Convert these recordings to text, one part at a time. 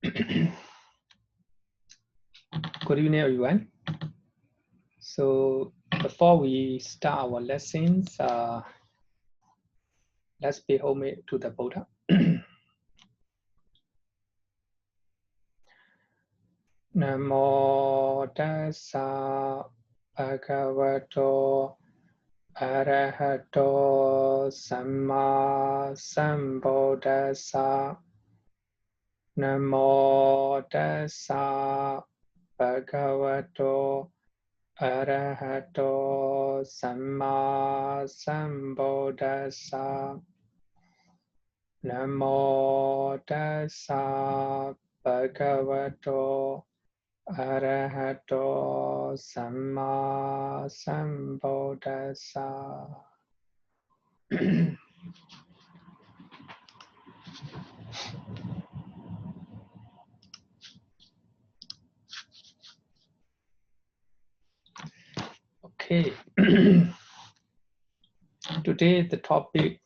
Good evening, everyone. So before we start our lessons, let's pay homage to the Buddha. Namo tassa bhagavato arahato samma sambuddhassa. Namo tassa bhagavato arahato samma sambuddhassa. Namo tassa bhagavato arahato samma sambuddhassa. Okay. Today the topic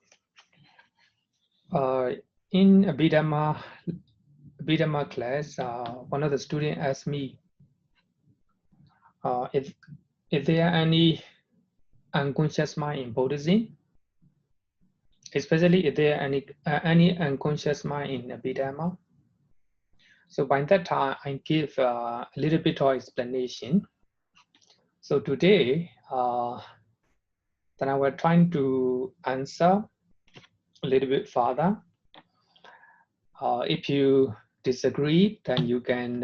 in Abhidhamma class, one of the students asked me if there are any unconscious mind in Buddhism, especially if there are any unconscious mind in Abhidhamma. So by that time, I give a little bit of explanation. So today, then I will try to answer a little bit further. If you disagree, then you can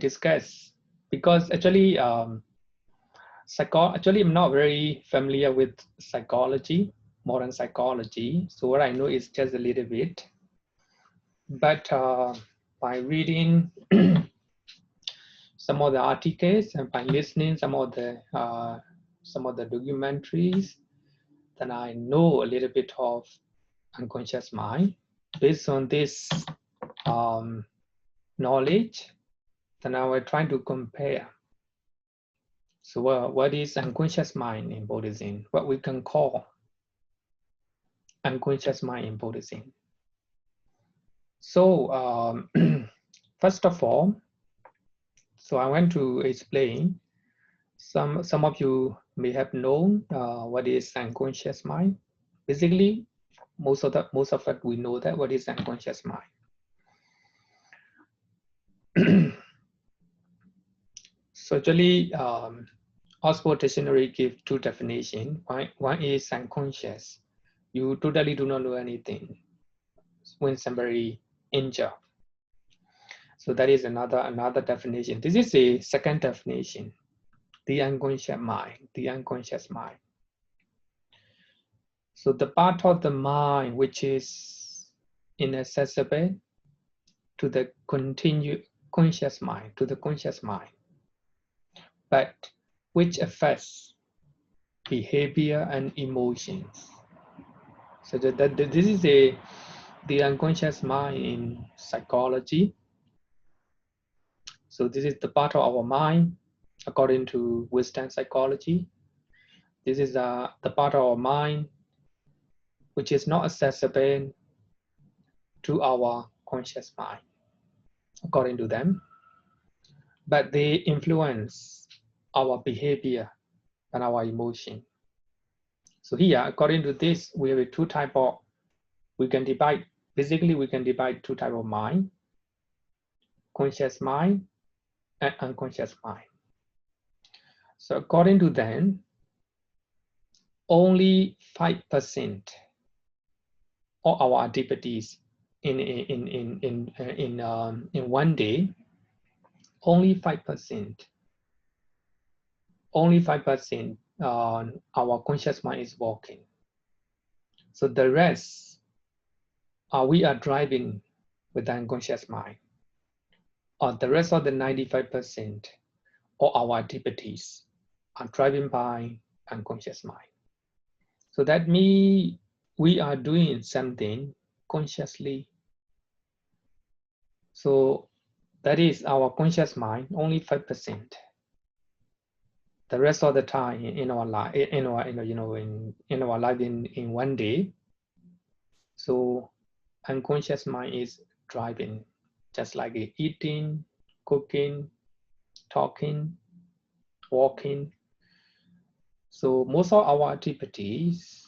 discuss, because actually actually I'm not very familiar with psychology, modern psychology, so what I know is just a little bit, but by reading some of the articles and by listening some of the documentaries, then I know a little bit of unconscious mind. Based on this knowledge, then I will try to compare. So what is unconscious mind in Buddhism? What we can call unconscious mind in Buddhism. So first of all, so I want to explain. Some of you may have known what is unconscious mind. Basically, most of us we know that what is unconscious mind. So actually, Oxford Dictionary gives two definitions. One is unconscious. You totally do not know anything when somebody injured. So that is another definition. This is a second definition, the unconscious mind, the unconscious mind. So the part of the mind which is inaccessible to the conscious mind, but which affects behavior and emotions. So that this is the unconscious mind in psychology. So this is the part of our mind according to Western psychology. This is the part of our mind which is not accessible to our conscious mind, according to them, but they influence our behavior and our emotion. So here, according to this, we have two types of, basically we can divide two types of mind, conscious mind and unconscious mind. So according to them, only 5% of our activities in one day, only 5% our conscious mind is working. So the rest, we are driving with the unconscious mind. Or the rest of the 95% of our activities are driven by unconscious mind. So that means we are doing something consciously. So that is our conscious mind, only 5%. The rest of the time in our life, in our life in one day, so unconscious mind is driving, just like eating, cooking, talking, walking. So most of our activities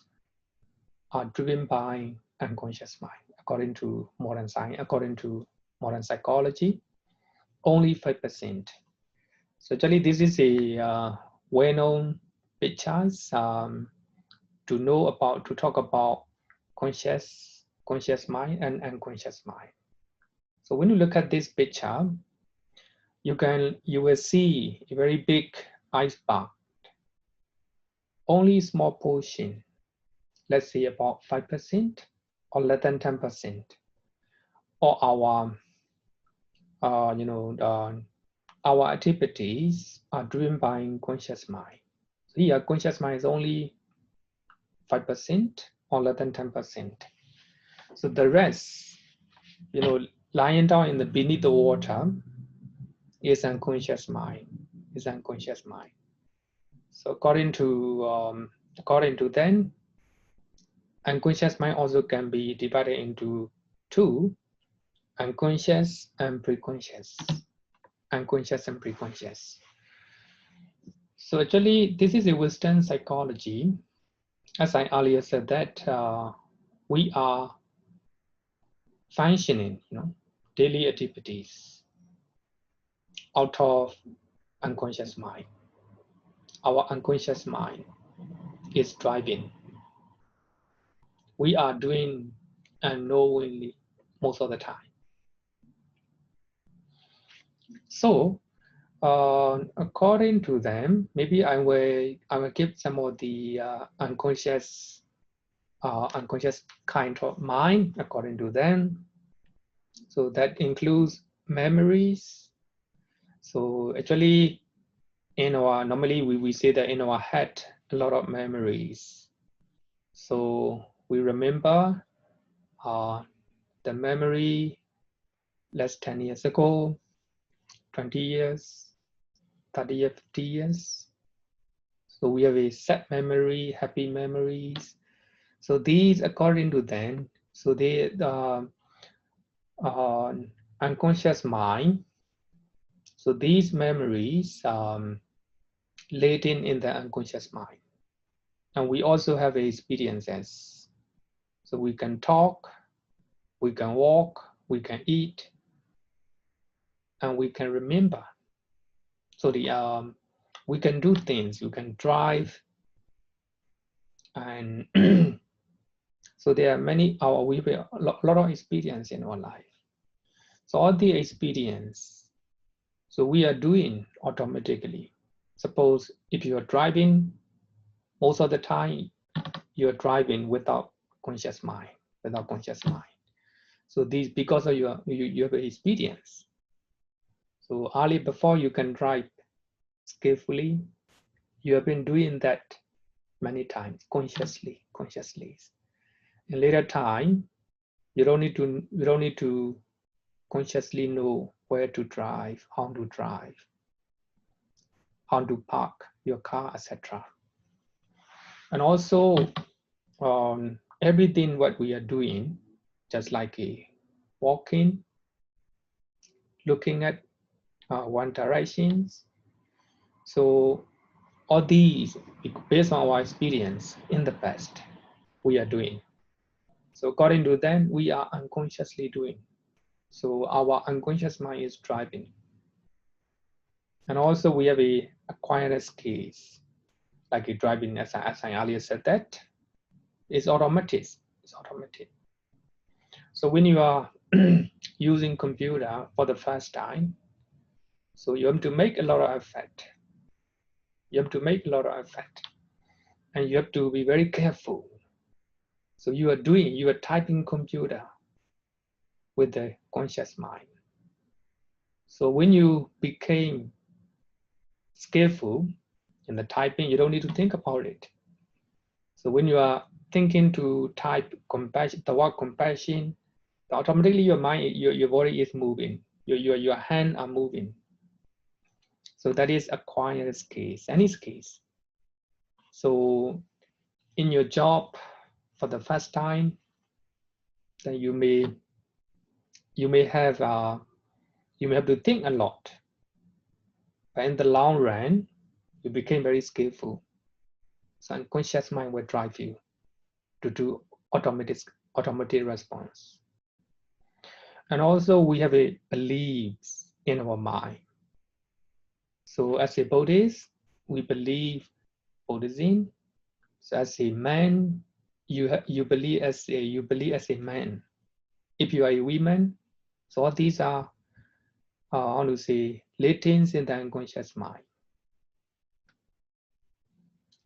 are driven by unconscious mind, according to modern science, according to modern psychology, only 5%. So actually, this is a well-known pictures to know about, to talk about conscious mind and unconscious mind. So when you look at this picture, you will see a very big iceberg, only small portion, let's say about 5% or less than 10%, or our activities are driven by conscious mind. So here, conscious mind is only 5% or less than 10%. So the rest, lying down in the beneath the water is unconscious mind. Is unconscious mind. So according to them, unconscious mind also can be divided into two: unconscious and preconscious. Unconscious and preconscious. So actually, this is a Western psychology. As I earlier said, that we are functioning, daily activities out of unconscious mind. Our unconscious mind is driving. We are doing unknowingly most of the time. So, according to them, maybe I will give some of the unconscious kind of mind according to them. So that includes memories. So actually, normally we say that in our head a lot of memories. So we remember the memory less 10 years ago, 20 years, 30 years, 50 years. So we have a sad memory, happy memories. So these, according to them, so they unconscious mind. So these memories latent in the unconscious mind. And we also have experiences. So we can talk, we can walk, we can eat, and we can remember. So we can do things, you can drive, and so there are we have a lot of experience in our life. So all the experience, so we are doing automatically. Suppose if you are driving, most of the time you are driving without conscious mind, So these, because of you have experience. So early, before you can drive skillfully, you have been doing that many times consciously. In later time, you don't need to consciously know where to drive, how to park your car, etc. And also everything what we are doing, just like walking, looking at one directions. So all these, based on our experience in the past, we are doing. So according to them, we are unconsciously doing. So our unconscious mind is driving. And also we have a acquired skills, like a driving, as I earlier said, that is automatic. It's automatic. So when you are using computer for the first time, so you have to make a lot of effort. You have to make a lot of effort, and you have to be very careful. So you are typing computer with the conscious mind. So when you became skillful in the typing, you don't need to think about it. So when you are thinking to type compassion, the word compassion, automatically your mind, your body is moving. Your hand are moving. So that is acquired skills, any skills. So in your job for the first time, then you may you may have to think a lot, but in the long run, you became very skillful. So unconscious mind will drive you to do automatic response. And also we have a beliefs in our mind. So as a Buddhist, we believe Buddhism. So as a man, you believe as a man. If you are a woman, so all these are how to say latent in the unconscious mind.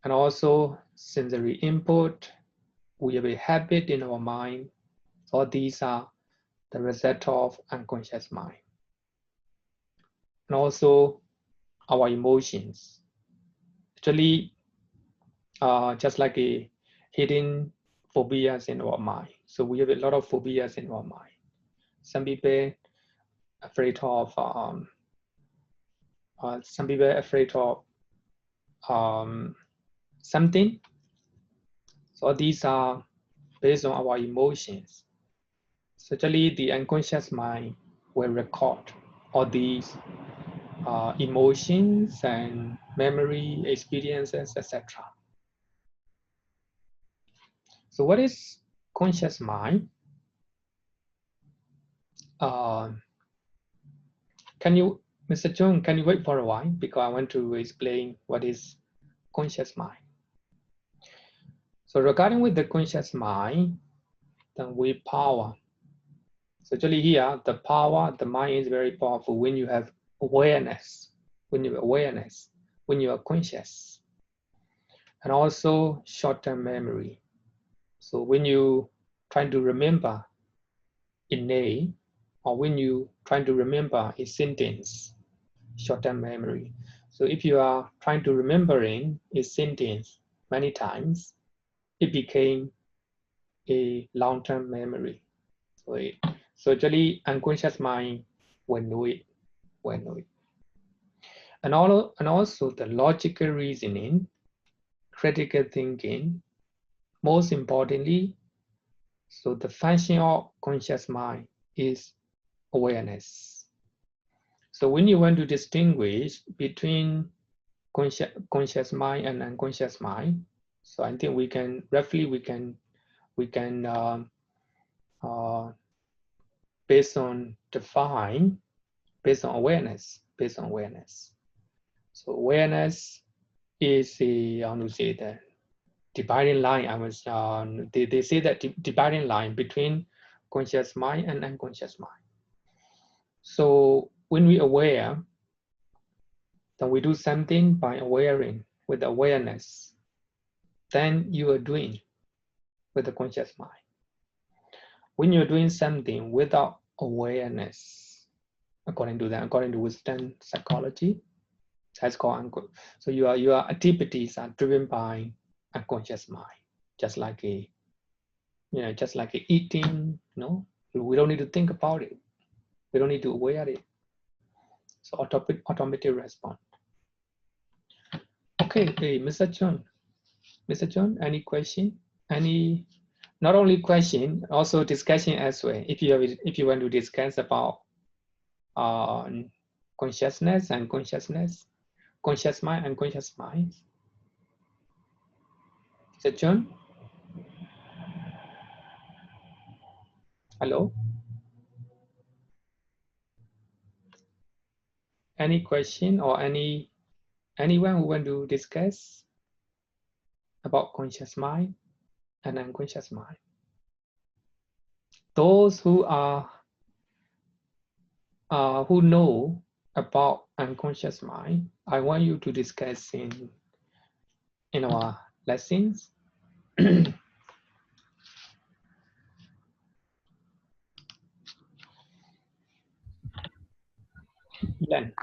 And also sensory input, we have a habit in our mind. All these are the result of unconscious mind. And also our emotions. Actually, just like a hidden phobias in our mind. So we have a lot of phobias in our mind. Some people afraid of something. So these are based on our emotions. So actually, the unconscious mind will record all these emotions and memory experiences, etc. So what is conscious mind? Can you, Mr. Chung, can you wait for a while? Because I want to explain what is conscious mind. So regarding with the conscious mind, then with power. So actually here, the power, the mind is very powerful when you have awareness, when you are conscious. And also short-term memory. So when you try to remember a name, or when you try to remember a sentence, short-term memory. So if you are trying to remembering a sentence many times, it became a long-term memory. So actually unconscious mind will know it. And also the logical reasoning, critical thinking, most importantly, so the function of conscious mind is awareness. So when you want to distinguish between conscious mind and unconscious mind, so I think we can based on awareness. So awareness is the the dividing line. They say that dividing line between conscious mind and unconscious mind. So when we aware, then we do something by awareing with awareness, then you are doing with the conscious mind. When you're doing something without awareness, according to Western psychology, that's called so your activities are driven by unconscious mind, just like eating. We don't need to think about it. We don't need to aware it. So automatic response. Okay, hey, Mr. John, any question? Any, not only question, also discussion as well. If you want to discuss about consciousness and consciousness, conscious mind and conscious mind. Mr. John? Hello? Any question or anyone who want to discuss about conscious mind and unconscious mind? Those who know about unconscious mind, I want you to discuss in our lessons. Then.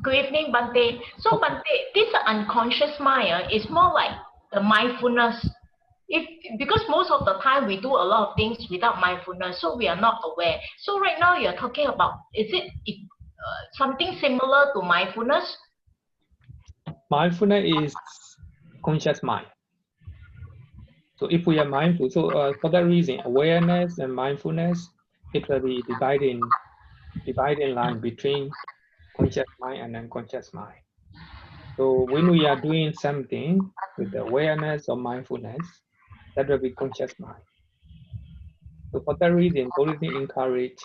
Good evening, Bante. So, Bante, this unconscious mind is more like the mindfulness. Because most of the time we do a lot of things without mindfulness, so we are not aware. So right now you're talking about, is it something similar to mindfulness? Mindfulness is conscious mind. So if we are mindful, so for that reason, awareness and mindfulness it will be dividing line between conscious mind and unconscious mind. So when we are doing something with the awareness or mindfulness, that will be conscious mind. So for that reason, Buddhism encourage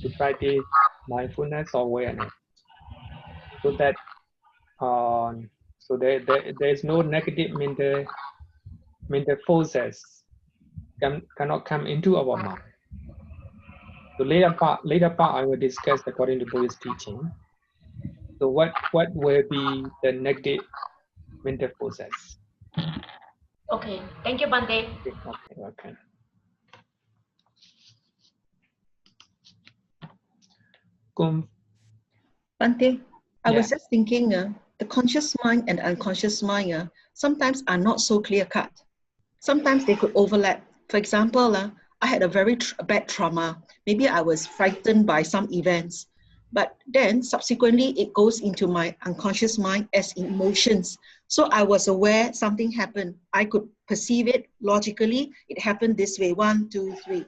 to practice mindfulness or awareness, so that there is no negative mental forces cannot come into our mind. So later part I will discuss according to Buddhist teaching. So what will be the negative mental forces? Okay, thank you, Bante. Okay. Bante, I Yeah. was just thinking, the conscious mind and unconscious mind sometimes are not so clear cut. Sometimes they could overlap. For example, I had a very bad trauma. Maybe I was frightened by some events, but then subsequently it goes into my unconscious mind as emotions. So I was aware something happened. I could perceive it logically. It happened this way, 1, 2, 3.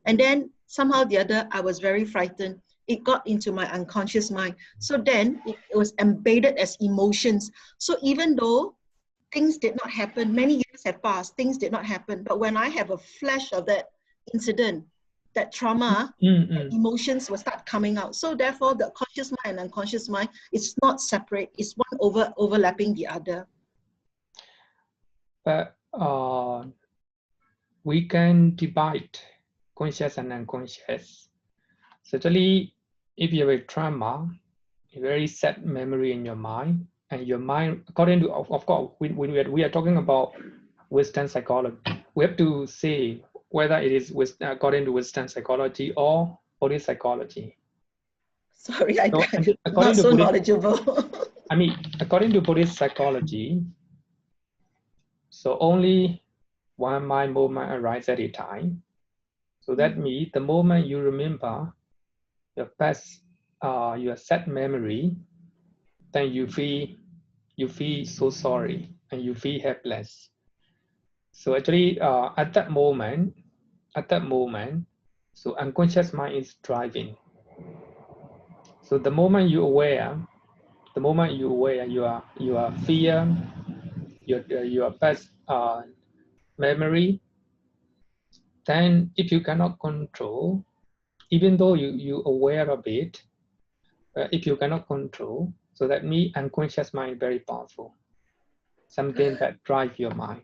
And then somehow the other, I was very frightened. It got into my unconscious mind. So then it was embedded as emotions. So even though things did not happen, many years have passed, things did not happen. But when I have a flash of that incident, that trauma, emotions will start coming out. So therefore, the conscious mind and unconscious mind is not separate. It's one overlapping the other. But we can divide conscious and unconscious. Certainly, if you have a trauma, a very sad memory in your mind, and your mind, according to, of course, when we are talking about Western psychology, we have to say whether it is according to Western psychology or Buddhist psychology. Sorry, I'm not to so Buddhist, knowledgeable. I mean, according to Buddhist psychology, so only one mind movement arises at a time. So that means the moment you remember your past, your sad memory, then you feel so sorry and you feel helpless. So actually, at that moment, so unconscious mind is driving. So the moment you aware your fear, your past memory, then if you cannot control, even though you aware of it, if you cannot control, so that means unconscious mind is very powerful, something that drives your mind.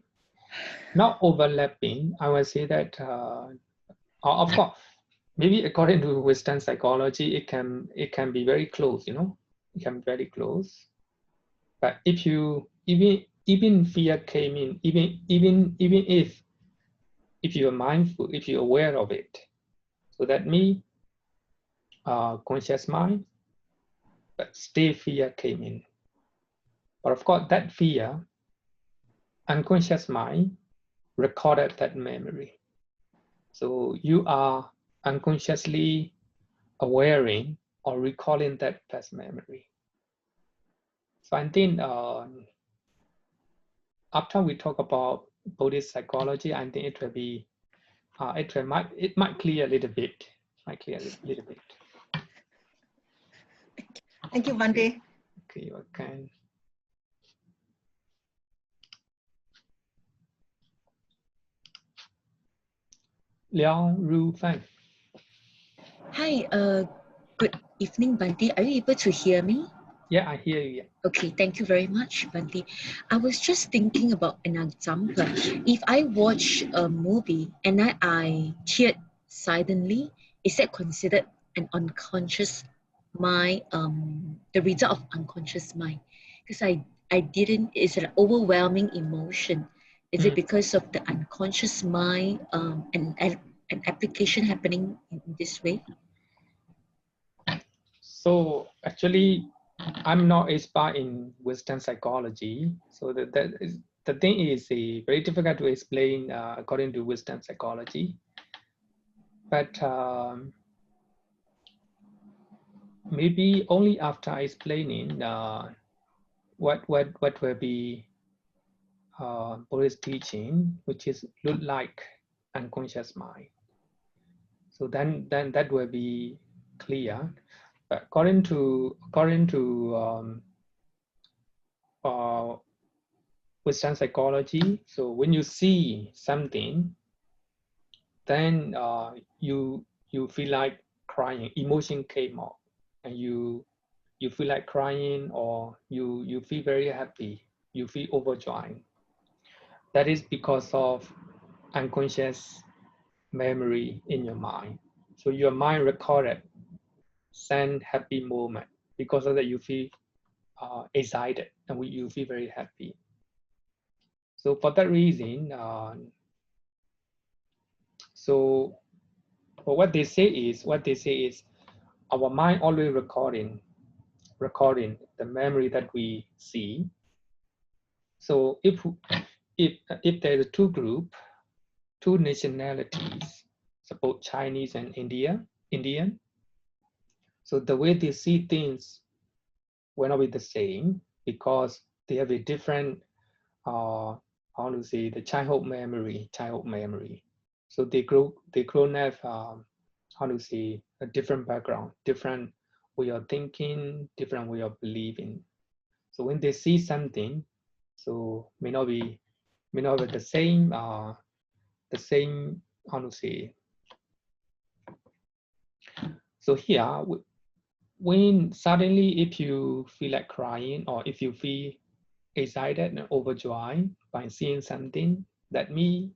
Not overlapping, I will say that, of course, maybe according to Western psychology, it can be very close, it can be very close. But if you even fear came in, even if you are mindful, if you're aware of it, so that means conscious mind, but still fear came in. But of course, that fear, unconscious mind recorded that memory. So you are unconsciously awareing or recalling that past memory. So I think after we talk about Buddhist psychology, I think it will be it might clear a little bit. Thank you, Bante. Okay, okay. Liang Ru Fan. Hi, good evening, Bante. Are you able to hear me? Yeah, I hear you. Yeah. Okay, thank you very much, Bante. I was just thinking about an example. If I watch a movie and I teared silently, is that considered an unconscious mind, the result of unconscious mind? Because I didn't, it's an overwhelming emotion. Is it because of the unconscious mind and an application happening in this way? So actually, I'm not expert in Western psychology. So the thing is very difficult to explain according to Western psychology. But maybe only after explaining what will be Buddhist teaching, which is look like unconscious mind. So then that will be clear. But according to Western psychology, so when you see something, then you feel like crying, emotion came up, and you feel like crying, or you feel very happy, you feel overjoyed. That is because of unconscious memory in your mind. So your mind recorded some happy moment. Because of that, you feel excited, and you feel very happy. So for that reason, so what they say is our mind always recording the memory that we see. So if there's two group, two nationalities, suppose Chinese and Indian, so the way they see things will not be the same, because they have a different how to say, the childhood memory. So they grow up how to say, a different background, different way of thinking, different way of believing. So when they see something, so may not be the same how to say. So here, when suddenly, if you feel like crying, or if you feel excited and overjoyed by seeing something, that means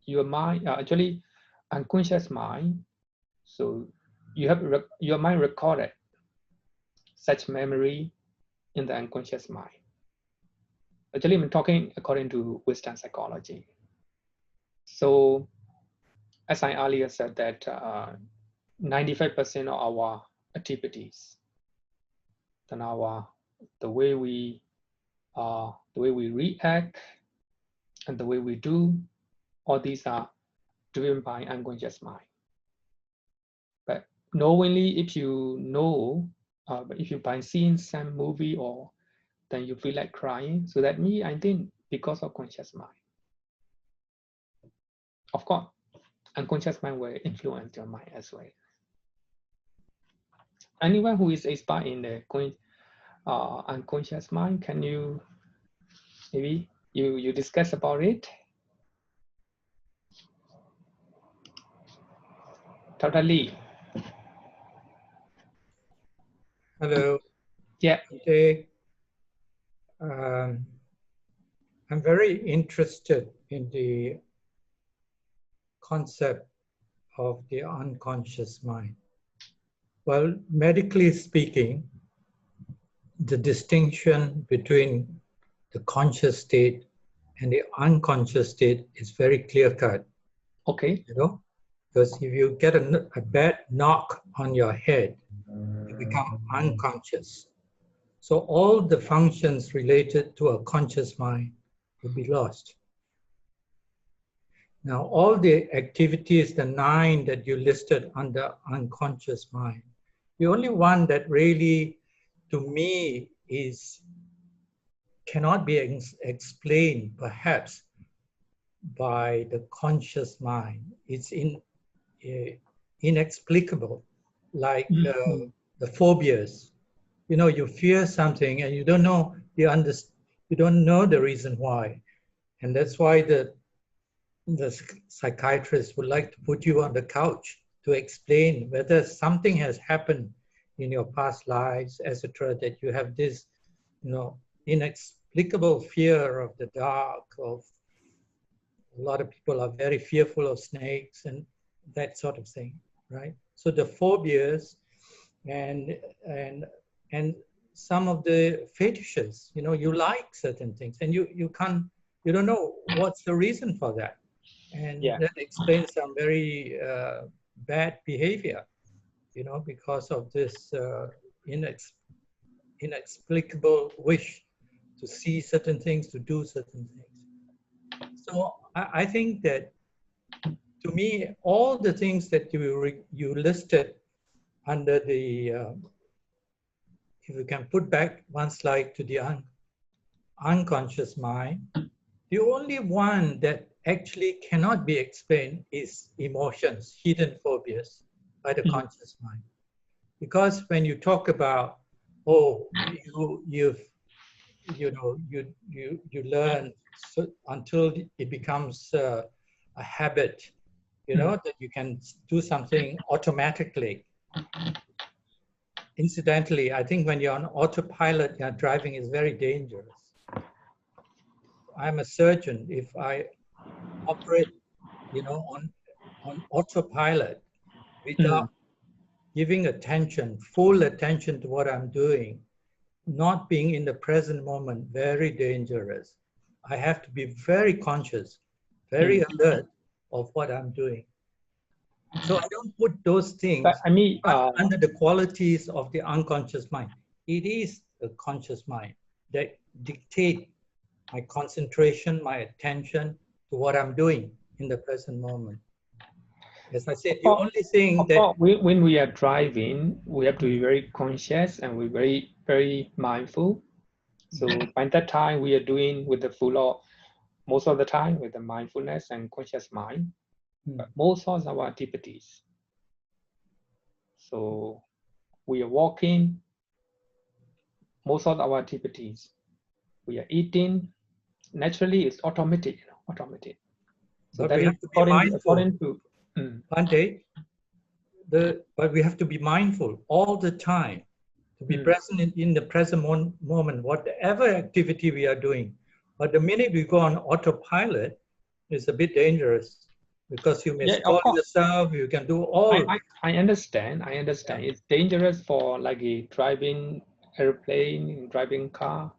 your mind, actually unconscious mind, so you have your mind recorded such memory in the unconscious mind. Actually, I'm talking according to Western psychology. So as I earlier said, that 95% of our activities, then the way we react and the way we do, all these are driven by unconscious mind. But knowingly, if you know, but if you by seeing some movie, or then you feel like crying, so that means, I think, because of conscious mind. Of course, unconscious mind will influence your mind as well. Anyone who is expert in the unconscious mind, can you maybe you discuss about it? Dr. Lee. Hello. Yeah. Today, I'm very interested in the concept of the unconscious mind. Well, medically speaking, the distinction between the conscious state and the unconscious state is very clear-cut. Okay. You know, because if you get a bad knock on your head, you become unconscious. So all the functions related to a conscious mind will be lost. Now, all the activities, the 9 that you listed under unconscious mind, the only one that really, to me, cannot be explained, perhaps, by the conscious mind. It's inexplicable, like the phobias. You know, you fear something and you don't know the reason why, and that's why the psychiatrist would like to put you on the couch to explain whether something has happened in your past lives, etc., that you have this, inexplicable fear of the dark. Of a lot of people are very fearful of snakes and that sort of thing, right? So the phobias and some of the fetishes, you like certain things and you don't know what's the reason for that. And that explains some very bad behavior, because of this inexplicable wish to see certain things, to do certain things. So I think that, to me, all the things that you listed under the, if you can put back one slide to the unconscious mind, the only one that actually cannot be explained is emotions, hidden phobias by the Mm. conscious mind. Because when you talk about, oh, you learn so, until it becomes a habit, that you can do something automatically. Incidentally, I think when you're on autopilot, your driving is very dangerous. I'm a surgeon. If I operate, on autopilot without giving attention, full attention to what I'm doing, not being in the present moment, very dangerous. I have to be very conscious, very alert of what I'm doing. So I don't put those things But I mean, under the qualities of the unconscious mind. It is the conscious mind that dictate my concentration, my attention to what I'm doing in the present moment. As I said, the only thing that when we are driving, we have to be very conscious and we're very, very mindful. So by that time, we are doing with the full of, most of the time with the mindfulness and conscious mind, but most of our activities. So we are walking, most of our activities. We are eating, naturally it's automatic, automatic. So but that we is have to be mindful. according to Bhante, but we have to be mindful all the time, to be present in the present moment, whatever activity we are doing. But the minute we go on autopilot, it's a bit dangerous because you may stall yourself, you can do all. I understand. Yeah. It's dangerous for like a driving airplane, driving car.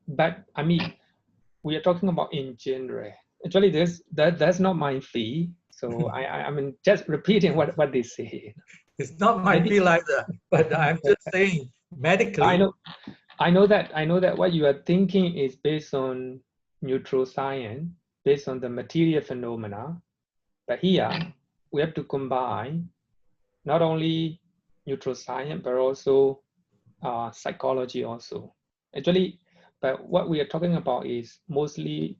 But I mean, we are talking about in general. Actually, that's not my fee. So I mean, just repeating what they say. It's not my feel either, but I'm just saying medically. I know that what you are thinking is based on neuroscience, based on the material phenomena. But here we have to combine not only neuroscience but also psychology also. Actually, but what we are talking about is mostly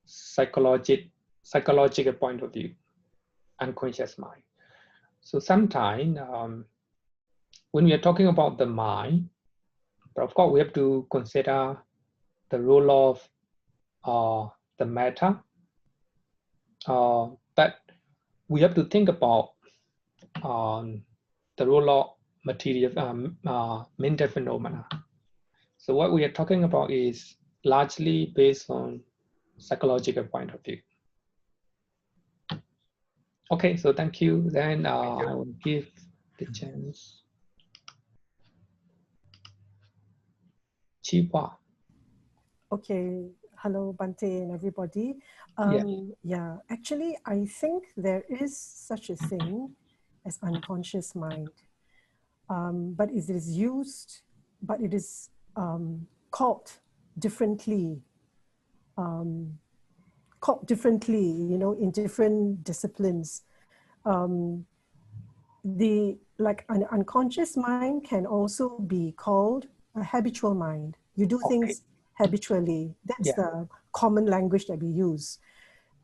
psychological point of view, unconscious mind. So sometimes when we are talking about the mind, but of course we have to consider the role of the matter. But we have to think about the role of material mental phenomena. So what we are talking about is largely based on psychological point of view. Okay, so thank you. Then I will give the chance. Chiwa. Okay, hello Bhante and everybody. Yeah, actually I think there is such a thing as unconscious mind, but it is used, but it is called differently, in different disciplines. Like an unconscious mind can also be called a habitual mind. You do things habitually. That's the common language that we use.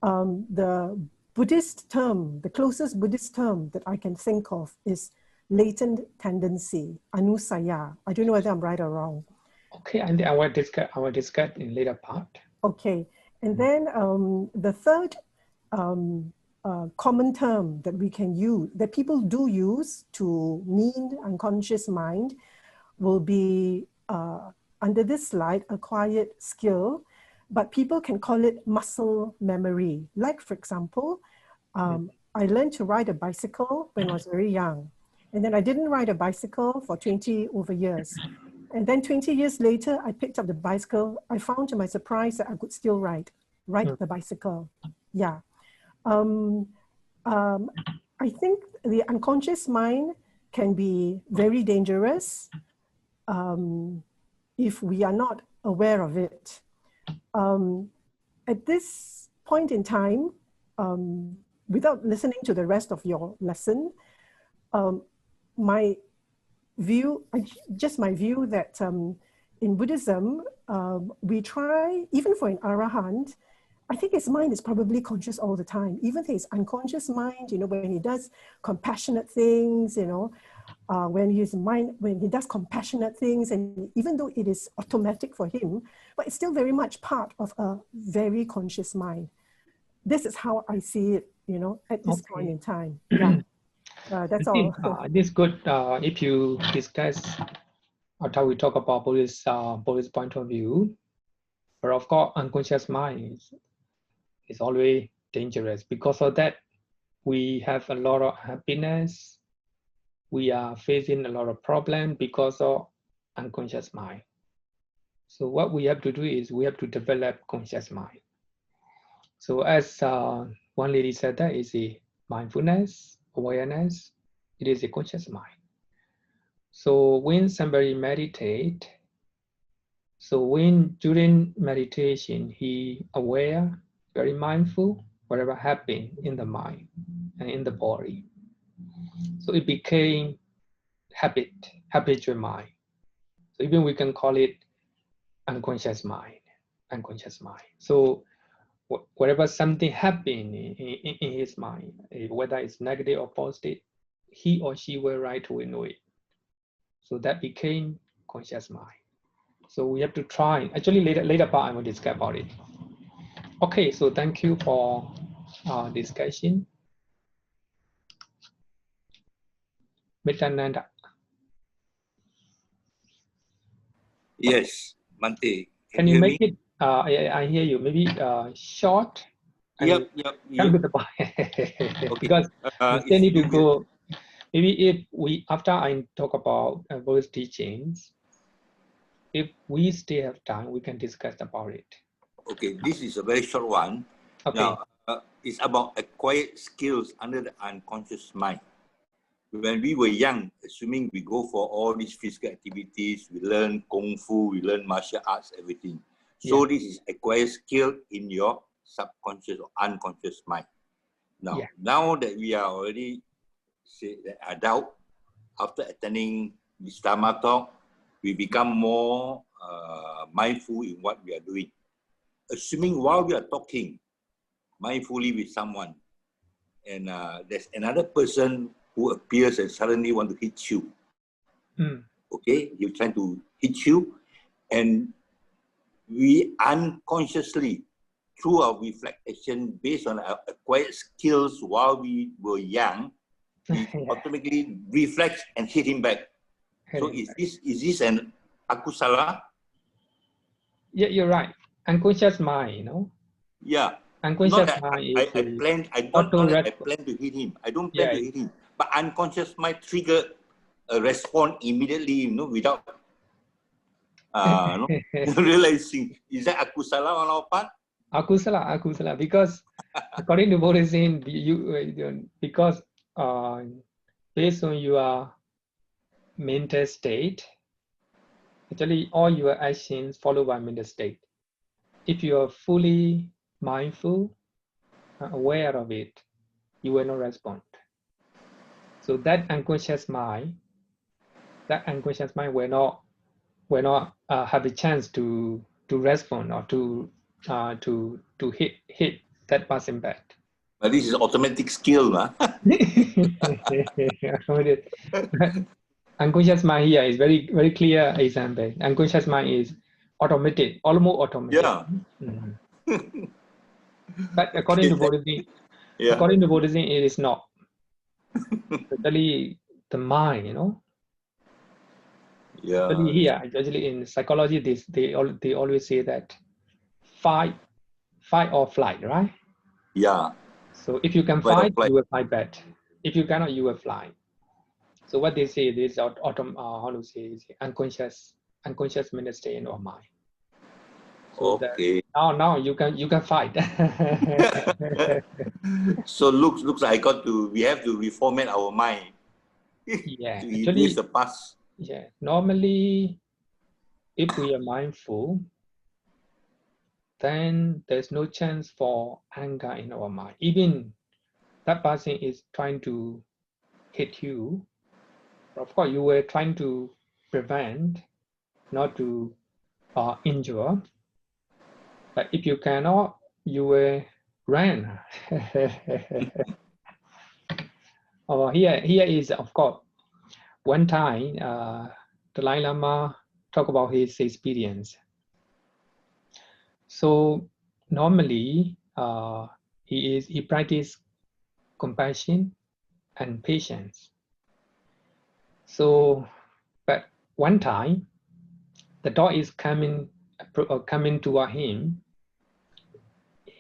The Buddhist term, the closest Buddhist term that I can think of is latent tendency, anusaya. I don't know whether I'm right or wrong. Okay, and I will discuss in later part. Okay, and then the third common term that we can use, that people do use to mean unconscious mind, will be under this slide, acquired skill, but people can call it muscle memory. Like for example, I learned to ride a bicycle when I was very young. And then I didn't ride a bicycle for 20 over years. And then 20 years later, I picked up the bicycle. I found to my surprise that I could still ride the bicycle. Yeah. I think the unconscious mind can be very dangerous if we are not aware of it. At this point in time, without listening to the rest of your lesson, my view that in Buddhism, we try, even for an arahant, I think his mind is probably conscious all the time. Even his unconscious mind, when he does compassionate things, when he does compassionate things, and even though it is automatic for him, but it's still very much part of a very conscious mind. This is how I see it, at this point in time. Yeah, that's all. This good if you discuss or how we talk about Buddhist point of view. But of course, unconscious mind is always dangerous. Because of that, we have a lot of happiness. We are facing a lot of problems because of unconscious mind. So what we have to do is we have to develop conscious mind. So as one lady said, that is a mindfulness, awareness. It is a conscious mind. So when somebody meditate, so when during meditation, he aware, very mindful, whatever happened in the mind and in the body. So it became habitual mind. So even we can call it unconscious mind. So whatever something happened in his mind, whether it's negative or positive, he or she will right away know it. So that became conscious mind. So we have to try. Actually, later part I will discuss about it. Okay, so thank you for discussion. Mr. Nanda. Yes, Bhante. Can you make it? I hear you. Maybe short. Yep. Come to the point. Okay. Because we still need to go. Maybe if we, after I talk about Buddhist teachings, if we still have time, we can discuss about it. Okay, this is a very short one. Okay. Now, it's about acquired skills under the unconscious mind. When we were young, assuming we go for all these physical activities, we learn Kung Fu, we learn martial arts, everything. So this is acquired skill in your subconscious or unconscious mind. Now, now that we are already adult, after attending this Dharma talk, we become more mindful in what we are doing. Assuming while we are talking mindfully with someone, and there's another person who appears and suddenly want to hit you. Okay, you're trying to hit you, and we unconsciously, through our reflection, based on our acquired skills while we were young, we automatically reflect and hit him back. So is this an akusala? Yeah, you're right. Unconscious mind, Yeah. Unconscious mind is I plan to hit him. I don't plan to hit him. But unconscious mind trigger a response immediately, without realizing. Is that akusala on our part? Akusala. Because according to Buddhism, because based on your mental state, actually all your actions follow by mental state. If you are fully mindful, aware of it, you will not respond. So that unconscious mind will not have a chance to respond or to hit that person back. But this is automatic skill, Unconscious mind here is very, very clear example. Unconscious mind is automated, almost automated. Yeah. But according to Buddhism, it is not. Actually, the mind, Yeah. Actually in psychology, they always say that fight or flight, right? Yeah. So if you can fight, you will fight back. If you cannot, you will fly. So what they say is unconscious mental state in our mind. So okay. Now you can fight. So looks like we have to reformat our mind. Yeah, to erase the past. Yeah, normally, if we are mindful, then there's no chance for anger in our mind. Even that person is trying to hit you. Of course, you were trying to prevent, not to injure. But if you cannot, you were ran. Oh, here is, of course, one time Dalai Lama talk about his experience. So normally he practice compassion and patience. So, but one time the dog is coming toward him.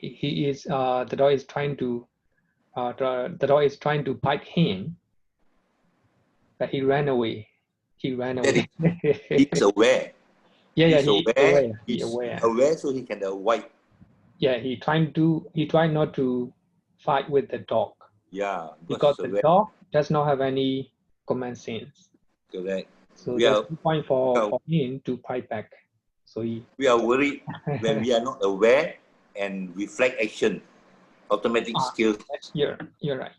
The dog is trying to the dog is trying to bite him, but he ran away. He ran away. He's aware. Yeah, he's aware, so he can avoid. Yeah, he tried not to fight with the dog. Yeah, because the dog does not have any command sense. Correct. So there's no point for him to fight back. So we are worried when we are not aware and reflect action, automatic skills. You're right.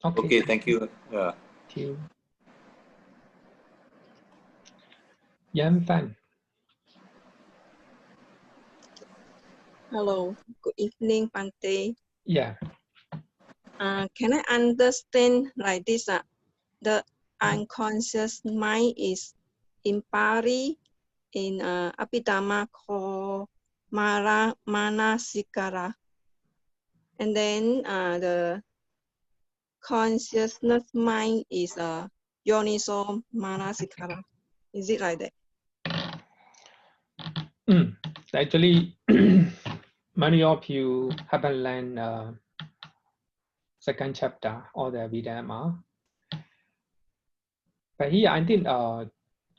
Okay, thank you. Thank you. Yan Fan. Hello, good evening, Bhante. Yeah. Can I understand like this? The unconscious mind is in Pali, in Abhidhamma called Manasikara. And then the consciousness mind is Yoniso Manasikara. Is it like that? Actually, many of you haven't learned second chapter or the Abhidhamma. But here I think,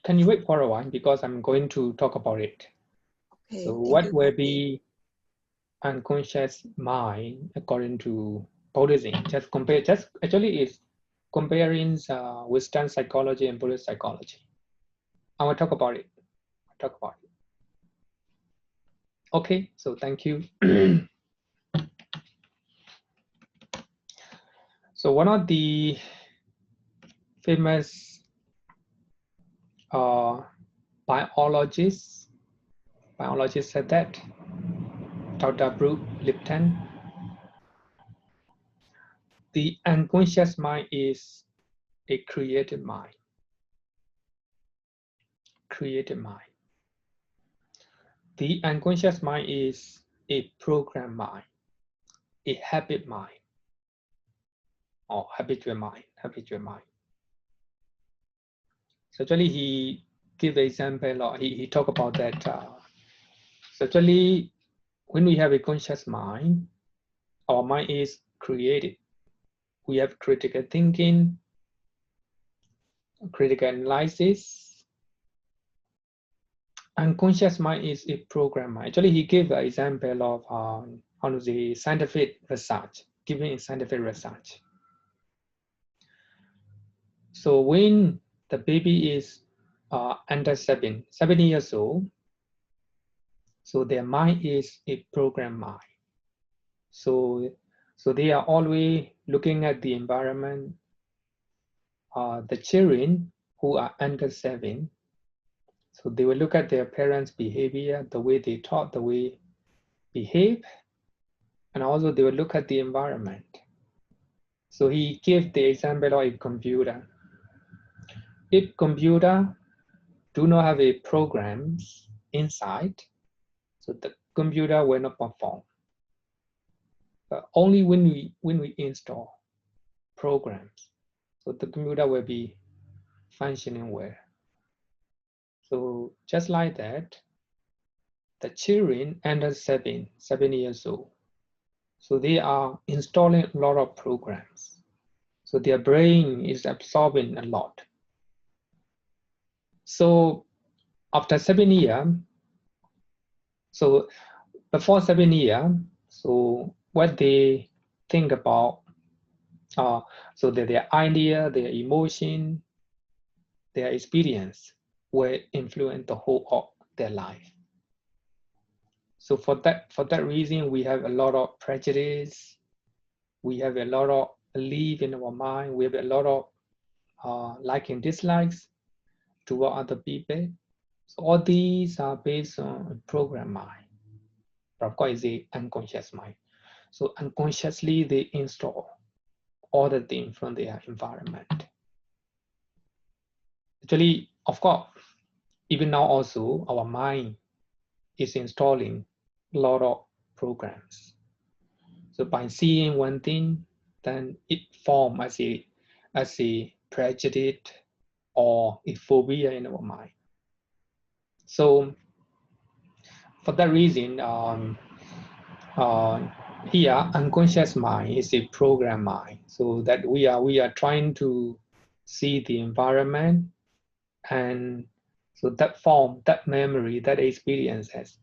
can you wait for a while because I'm going to talk about it. Okay, so what will be unconscious mind according to Buddhism? Actually it's comparing Western psychology and Buddhist psychology. I will talk about it. Okay, so thank you. So one of the famous biologists said that, Dr. Bruce Lipton, the unconscious mind is a creative mind. The unconscious mind is a program mind, a habit mind, or habitual mind. So actually he give the example, or he talk about that. So actually when we have a conscious mind, our mind is created. We have critical thinking, critical analysis. Unconscious mind is a program mind. Actually, he gave an example of the scientific research, giving scientific research. So when the baby is under 7 years old, so their mind is a program mind. So they are always looking at the environment. The children who are under 7, so they will look at their parents' behavior, the way they talk, the way they behave, and also they will look at the environment. So he gave the example of a computer. If computer do not have a programs inside, so the computer will not perform. But only when we install programs, so the computer will be functioning well. So just like that, the children under 7 years old, so they are installing a lot of programs. So their brain is absorbing a lot. So after 7 years, so before 7 years, so what they think about, so that their idea, their emotion, their experience will influence the whole of their life. So for that reason, we have a lot of prejudice. We have a lot of belief in our mind. We have a lot of like and dislikes toward other people. So all these are based on program mind. but of course it's the unconscious mind. So unconsciously they install all the things from their environment. Actually, of course, even now also our mind is installing a lot of programs. So by seeing one thing, then it forms as a prejudice or a phobia in our mind. So for that reason, here unconscious mind is a program mind. So that we are trying to see the environment, and so that form, that memory, that experiences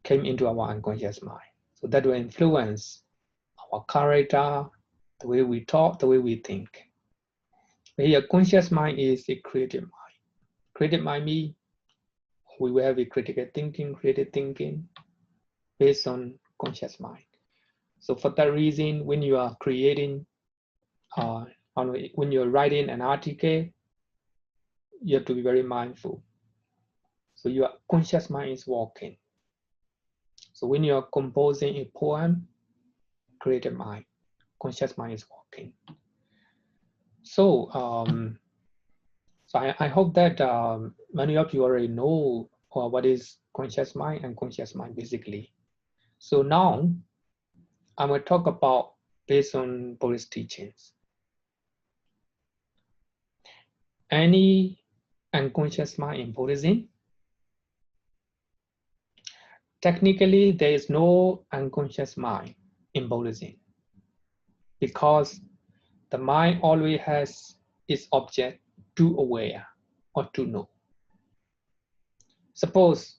came into our unconscious mind. So that will influence our character, the way we talk, the way we think. But here, conscious mind is a creative mind. Creative mind means we will have a critical thinking, creative thinking based on conscious mind. So for that reason, when you are creating, when you're writing an article, you have to be very mindful. So your conscious mind is working. So when you're composing a poem, creative mind, conscious mind is working. So, I hope that many of you already know what is conscious mind and unconscious mind basically. So now I'm going to talk about based on Buddhist teachings. Any unconscious mind in Buddhism? Technically, there is no unconscious mind in Buddhism because the mind always has its object to aware or to know. Suppose,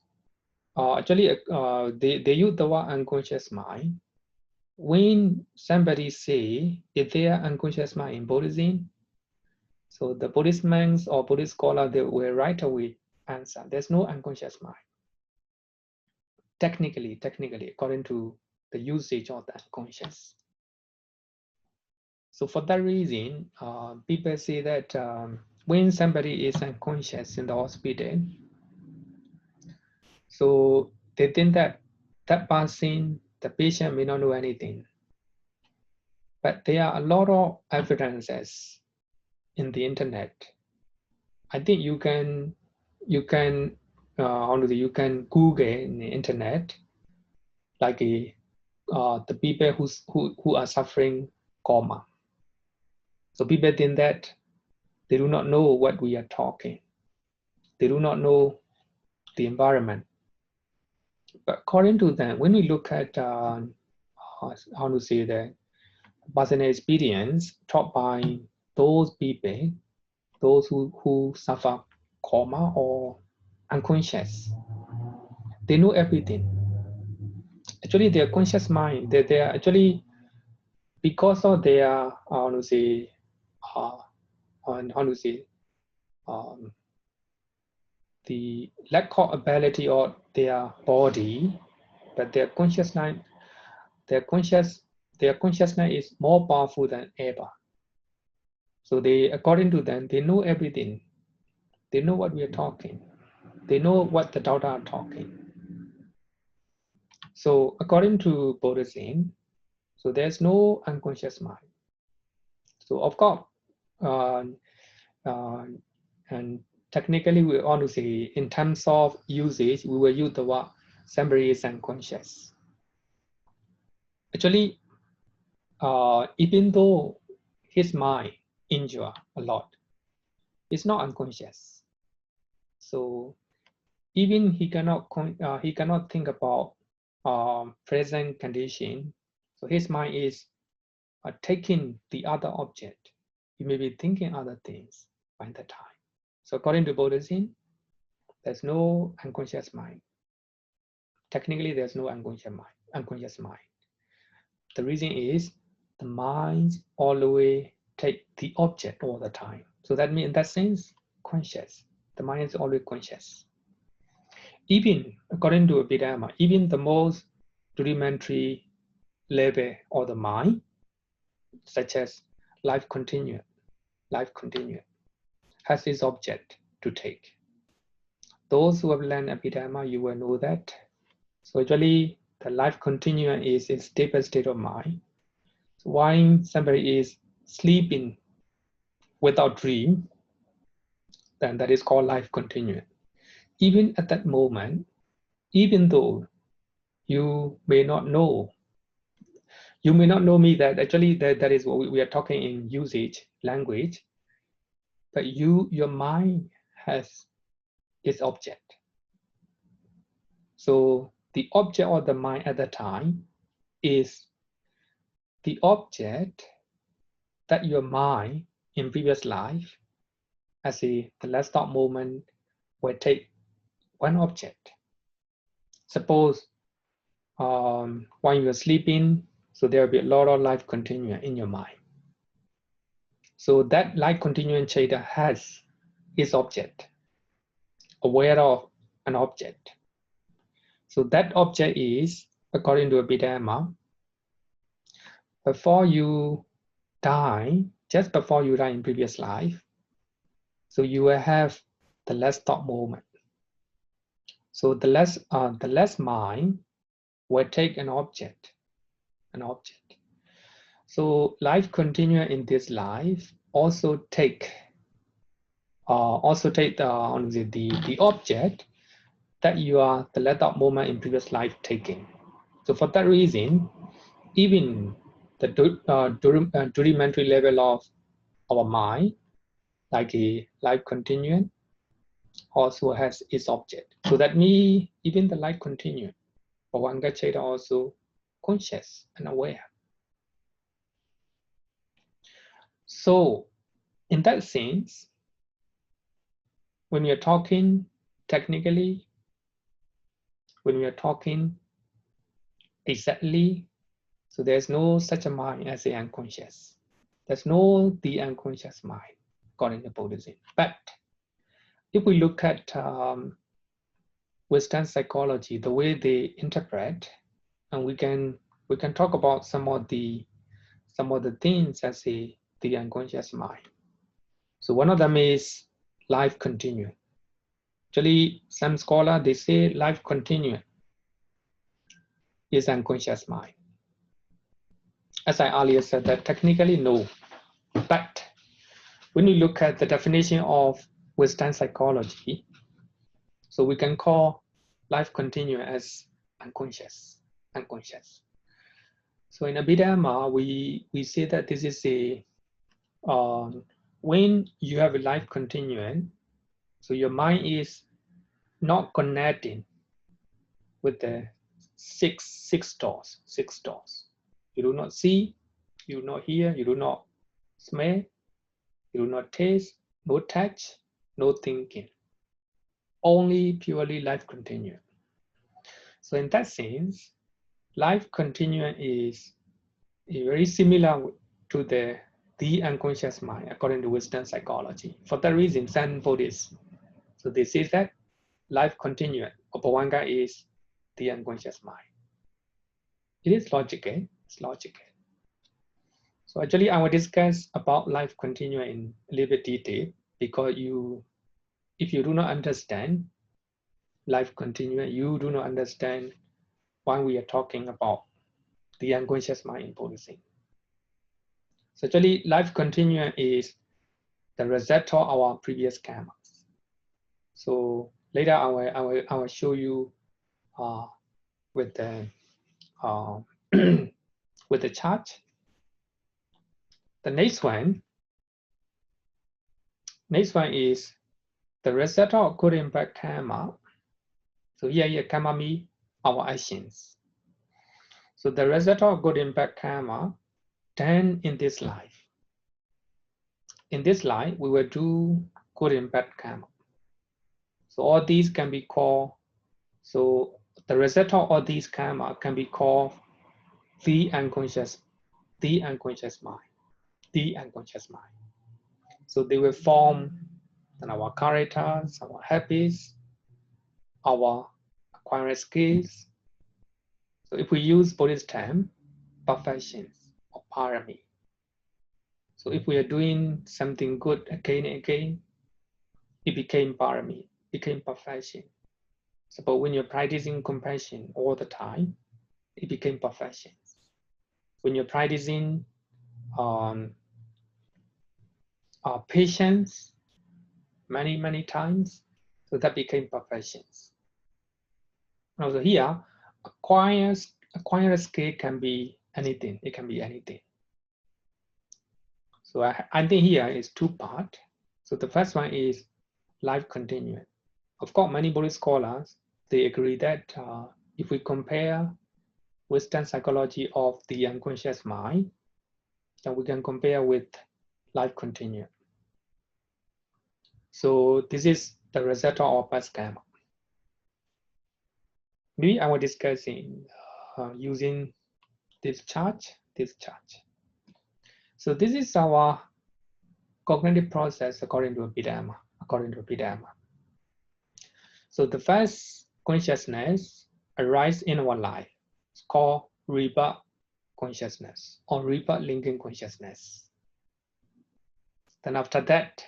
they use the word unconscious mind. When somebody say, is there unconscious mind in Buddhism? So the Buddhist monks or Buddhist scholar, they will right away answer, there's no unconscious mind. Technically, according to the usage of the unconscious. So for that reason, people say that when somebody is unconscious in the hospital, so they think that that person, the patient may not know anything. But there are a lot of evidences in the internet. I think you can Google in the internet, like the people who are suffering coma. So people think that they do not know what we are talking. They do not know the environment. But according to them, when we look at the personal experience taught by those people, those who suffer coma or unconscious, they know everything. Actually, their conscious mind, they are actually, because of their the lack of ability of their body, but their consciousness is more powerful than ever. So they, according to them, they know everything. They know what we are talking. They know what the Dao are talking. So according to Buddhism, so there's no unconscious mind. So of course, and technically we want to say in terms of usage, we will use the word somebody is unconscious. Actually, even though his mind injure a lot, it's not unconscious. So even he cannot think about present condition. So his mind is taking the other object. He may be thinking other things by the time. So according to Buddhism, there's no unconscious mind. Technically, there's no unconscious mind. The reason is the mind always take the object all the time. So that means in that sense, conscious. The mind is always conscious. Even according to Abhidharma, even the most rudimentary level of the mind, such as life continuum, has its object to take. Those who have learned Abhidharma, you will know that. So actually, the life continuum is a stable state of mind. So while somebody is sleeping without dream, then that is called life continuum. Even at that moment, even though you may not know me that actually that is what we are talking in usage language, but your mind has its object. So the object of the mind at the time is the object that your mind in previous life, as the last thought moment, will take one object. Suppose while you're sleeping, so there will be a lot of life continuum in your mind. So that life continuum chatter has its object, aware of an object. So that object is, according to Abhidharma, before you die, just before you die in previous life, so you will have the last thought moment. So the last mind will take an object. So life continuum in this life also take the object that you are the last thought moment in previous life taking. So for that reason, even the rudimentary level of our mind, like a life continuum, also has its object. So that means even the life continuum, Bhavanga Chaita also conscious and aware. So in that sense, when we are talking technically, when we are talking exactly, so there's no such a mind as the unconscious. There's no the unconscious mind, according to Buddhism. But if we look at Western psychology, the way they interpret, and we can talk about some of the things as the unconscious mind. So one of them is life continuum. Actually, some scholars, they say life continuum is unconscious mind. As I earlier said, that technically no, but when you look at the definition of Western psychology, so we can call life continuum as unconscious. So in Abhidharma, we say that this is a when you have a life continuum, so your mind is not connecting with the six doors. You do not see, you do not hear, you do not smell, you do not taste, no touch, no thinking. Only purely life continuum. So in that sense, life continuum is very similar to the unconscious mind, according to Western psychology. For that reason, Zen Buddhists, so they say that life continuum of Bhavanga is the unconscious mind. It is logical. It's logical. So actually, I will discuss about life continuum in a little bit detail, because if you do not understand life continuum, you do not understand why we are talking about the unconscious mind in Buddhism. So actually, life continuum is the result of our previous karmas. So later, I will show you with the with the chart. The next one is the result of good and bad karma. So here karma means our actions. So the result of good and bad karma done in this life. In this life, we will do good and bad karma. So all these can be called, so the result of all these karma can be called the unconscious mind. So they will form our characters, our habits, our acquired skills. So if we use Buddhist term, perfections or parami. So if we are doing something good again and again, it became parami, became perfection. So but when you're practicing compassion all the time, it became perfection. When you're practicing patience many times, so that became perfections. Also here, acquired skill can be anything. It can be anything. So I think here is two parts. So the first one is life continuum. Of course, many Buddhist scholars, they agree that if we compare Western psychology of the unconscious mind, then we can compare with life continuum. So this is the result of past karma. Maybe I will discuss in using this chart. So this is our cognitive process according to Abhidhamma. So the first consciousness arises in our life. It's called rebirth consciousness or rebirth linking consciousness. Then after that,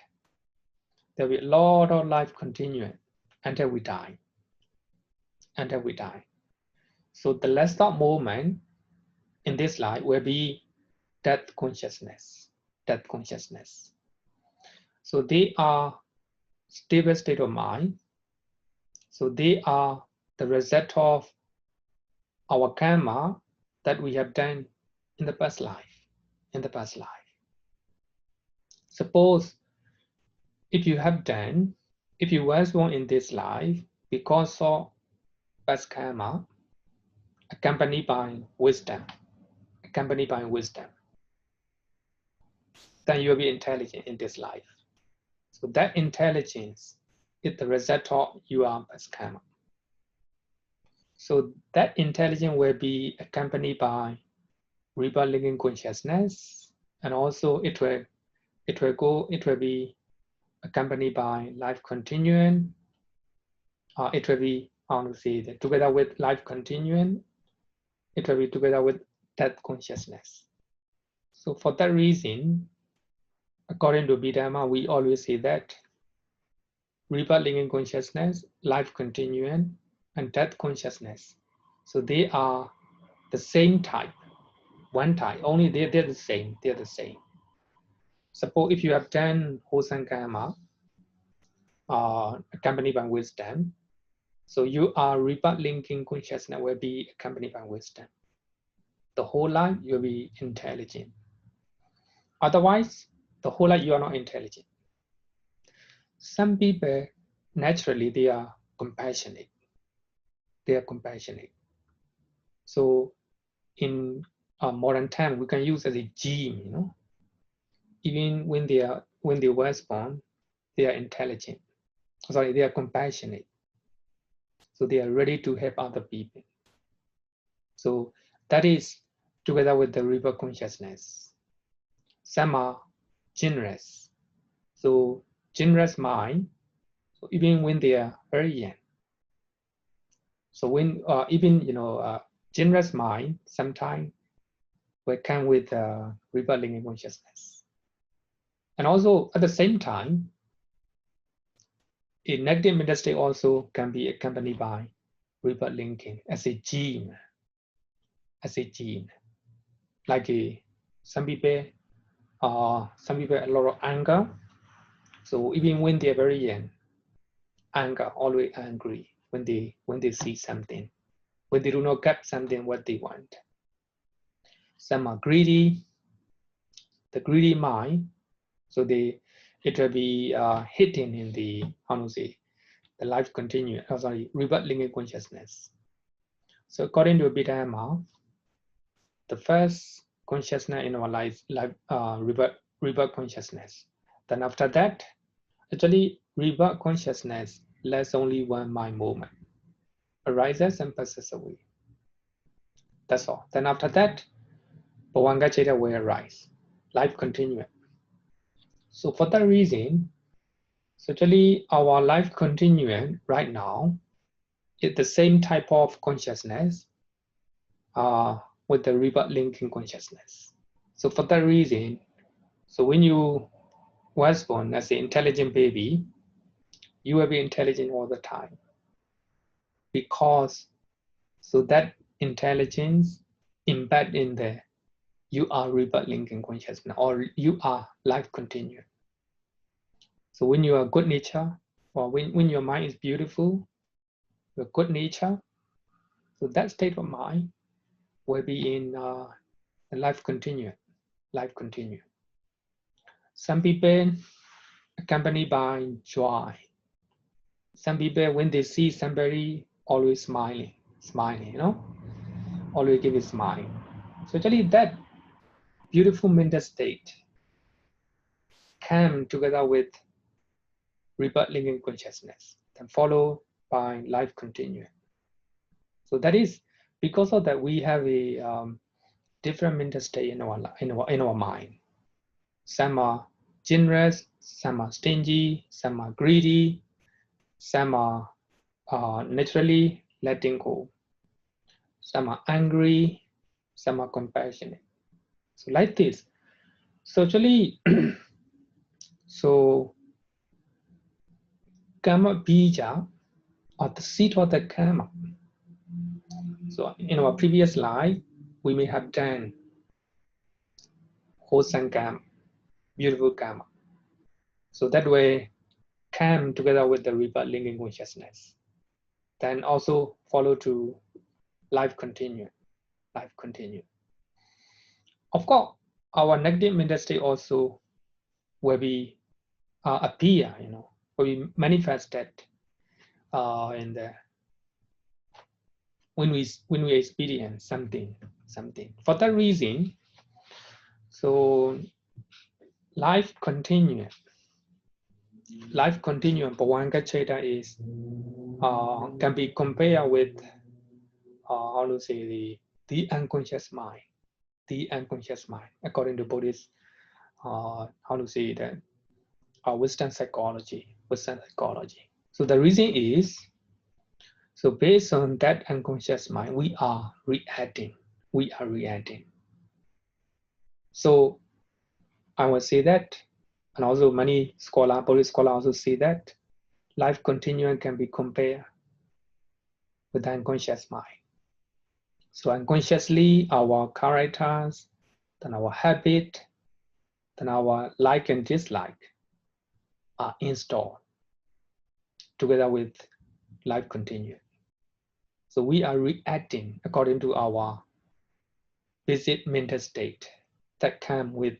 there will be a lot of life continuing until we die. So the last moment in this life will be death consciousness. So they are stable state of mind. So they are the result of our karma that we have done in the past life. Suppose if you were born in this life because of past karma, accompanied by wisdom, then you will be intelligent in this life. So that intelligence is the result of your past karma. So that intelligence will be accompanied by rebirth linking consciousness, and also it will be accompanied by life continuum. It will be, together with life continuum, it will be together with death consciousness. So for that reason, according to Abhidhamma, we always say that rebirth linking consciousness, life continuum, and death consciousness. So they are the same type, one type, only they're the same. Suppose if you have done wholesome karma, accompanied by wisdom, so you are rebirth linking consciousness will be accompanied by wisdom. The whole life you'll be intelligent. Otherwise, the whole life you are not intelligent. Some people naturally they are compassionate. So in modern time, we can use as a gene. Even when they were born, they are intelligent. They are compassionate. So they are ready to help other people. So that is together with the rebirth consciousness. Some are generous. So generous mind, so even when they are very young. So when generous mind sometimes will come with rebirth linking consciousness. And also at the same time, a negative mental state also can be accompanied by rebirth linking as a gene. Like some people a lot of anger. So even when they're very young, anger, always angry when they see something, when they do not get something what they want. Some are greedy, the greedy mind. So it will be hitting in the the life continuum. Rebirth linking consciousness. So according to Abhidhamma, the first consciousness in our life rebirth consciousness. Then after that, actually rebirth consciousness lasts only one mind moment, arises and passes away. That's all. Then after that, Bhavanga Chaitya will arise, life continuum. So for that reason, certainly our life continuum right now is the same type of consciousness with the rebirth linking consciousness. So for that reason, so when you was born as an intelligent baby, you will be intelligent all the time. Because so that intelligence embedded in there, you are rebirth linking consciousness, or you are life continuum. So when you are good nature, or when your mind is beautiful, your good nature, so that state of mind will be in a life continuum, life continuum. Some people accompanied by joy. Some people, when they see somebody, always smiling, you know, always give a smile. So actually that beautiful mental state come together with rebirth linking consciousness, then followed by life continuum. So that is because of that we have a different mental state in our mind. Some are generous, some are stingy, some are greedy, some are naturally letting go. Some are angry, some are compassionate. So like this. So actually, so karma bija, or the seed of the karma. So in our previous life, we may have done wholesome karma, beautiful karma. So that way, come together with the rebirth linking consciousness. Then also follow to life continuum, life continuum. Of course, our negative mental state also will be appear, you know, will be manifested in the when we experience something. For that reason, so life continuum, Bhavanga Cheta is can be compared with how to say the unconscious mind, according to Buddhist how to say that Western psychology. So the reason is, so based on that unconscious mind, we are reacting. So I would say that, and also many Buddhist scholars also say that life continuum can be compared with the unconscious mind. So unconsciously, our characters, then our habit, then our like and dislike are installed together with life continuum. So we are reacting according to our basic mental state that come with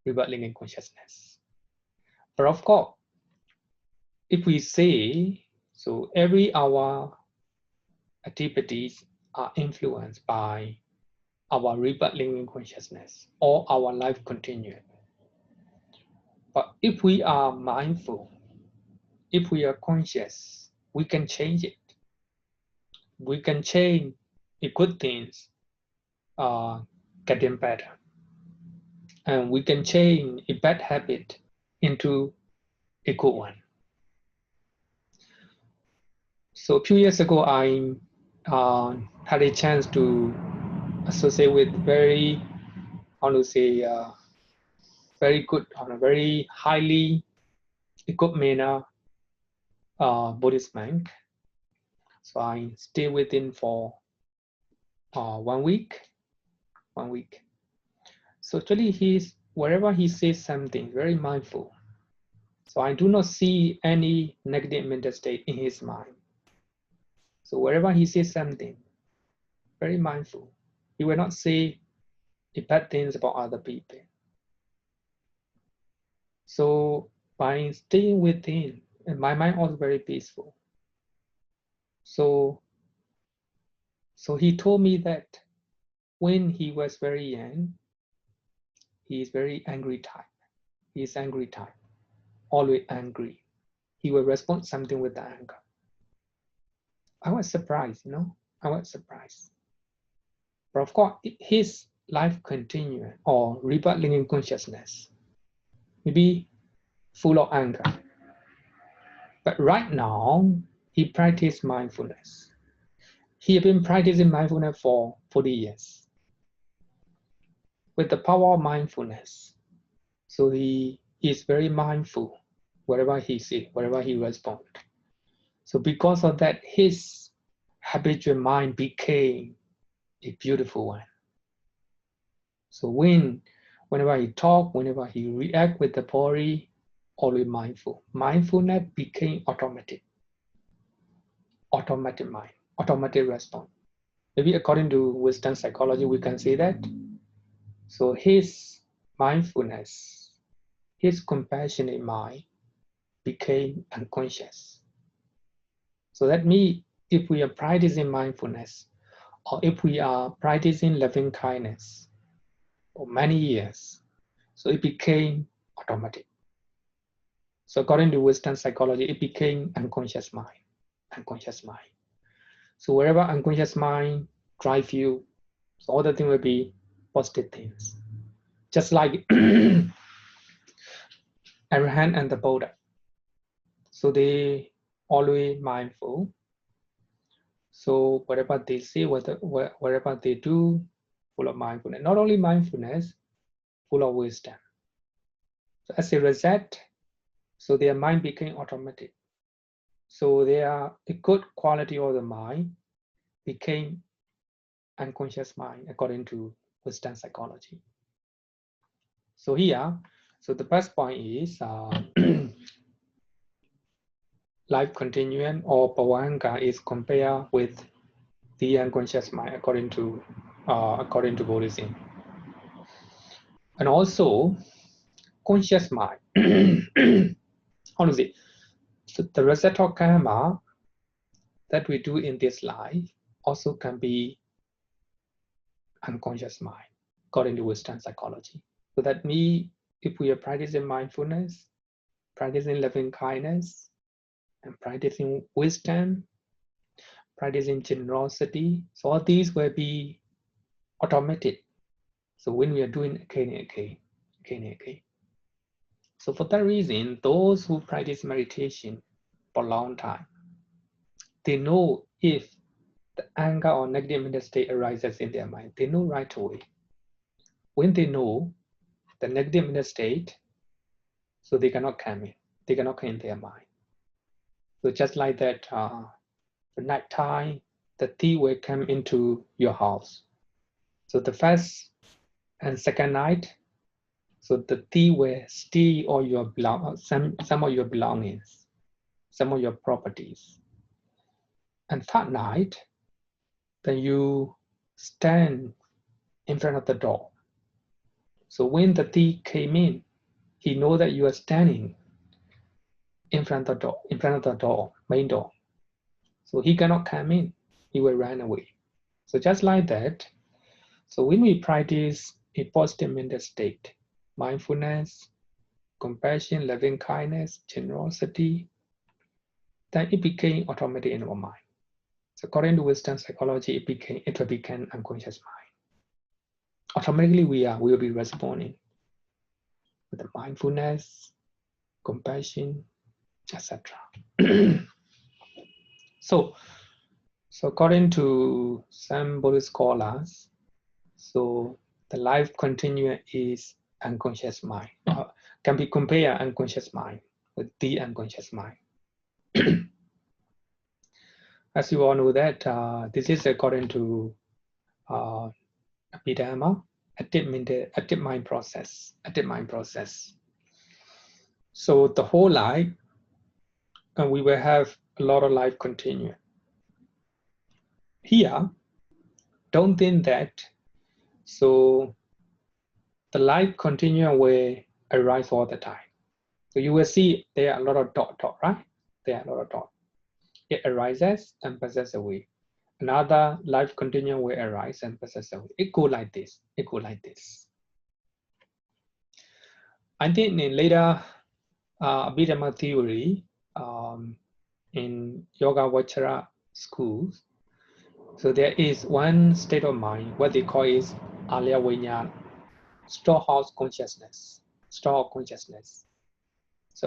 rebirth linking consciousness. But of course, if we say, so every our activities are influenced by our rebirth linking consciousness or our life continuum. But if we are mindful, if we are conscious, we can change it. We can change the good things, getting better. And we can change a bad habit into a good one. So a few years ago, I had a chance to associate with very, how to say, very good, on a very highly equipped manner Buddhist monk. So I stay with him for 1 week. So actually wherever he says something, very mindful. So I do not see any negative mental state in his mind. So wherever he says something, very mindful. He will not say bad things about other people. So by staying with him, and my mind was very peaceful. So he told me that when he was very young, he is very angry type. He is angry type, always angry. He will respond something with the anger. I was surprised, you know, But of course, his life continuum or rebirth linking consciousness may be full of anger. But right now, he practiced mindfulness. He has been practicing mindfulness for 40 years. With the power of mindfulness, so he is very mindful wherever he sees, wherever he responds. So because of that, his habitual mind became a beautiful one. So whenever he talk, whenever he react with the body, always mindful. Mindfulness became automatic. Automatic mind, automatic response. Maybe according to Western psychology, we can say that. So his mindfulness, his compassionate mind became unconscious. So that means if we are practicing mindfulness, or if we are practicing loving kindness for many years, so it became automatic. So according to Western psychology, it became unconscious mind, unconscious mind. So wherever unconscious mind drive you, so all the things will be positive things. Just like Arahant and the Buddha. So they always mindful. So whatever they say, whatever they do, full of mindfulness. Not only mindfulness, full of wisdom. So as a result, so their mind became automatic. So the good quality of the mind became unconscious mind according to Western psychology. So here, so the first point is life continuum or Bhavanga is compared with the unconscious mind according to Buddhism. And also conscious mind. How to say? So the result of karma that we do in this life also can be unconscious mind according to Western psychology. So that means if we are practicing mindfulness, practicing loving kindness, and practicing wisdom, practicing generosity, so all these will be automatic. So when we are doing again and again. So for that reason, those who practice meditation for a long time, they know if the anger or negative mental state arises in their mind, they know right away. When they know the negative mental state, so they cannot come in. They cannot come in their mind. So just like that, at night time, the thief will come into your house. So the first and second night, so the thief will steal all your some of your belongings, some of your properties. And third night, then you stand in front of the door. So when the thief came in, he knows that you are standing in front of the door, main door. So he cannot come in, he will run away. So just like that, so when we practice a positive mental state, mindfulness, compassion, loving kindness, generosity, then it became automatic in our mind. So according to Western psychology, it will become unconscious mind. Automatically we will be responding with the mindfulness, compassion, etc. So according to some Buddhist scholars, so the life continuum is unconscious mind. Can be compared unconscious mind with the unconscious mind. As you all know that this is according to Abhidharma, active mind process. So the whole life, we will have a lot of life continuum. Here, don't think that so the life continuum will arise all the time. So you will see there are a lot of dot, right? There are a lot of dot. It arises and passes away. Another life continuum will arise and passes away. It go like this. I think in later Abhidharma theory in Yoga Vajra schools, so there is one state of mind, what they call is Alaya Vijnana, storehouse consciousness. So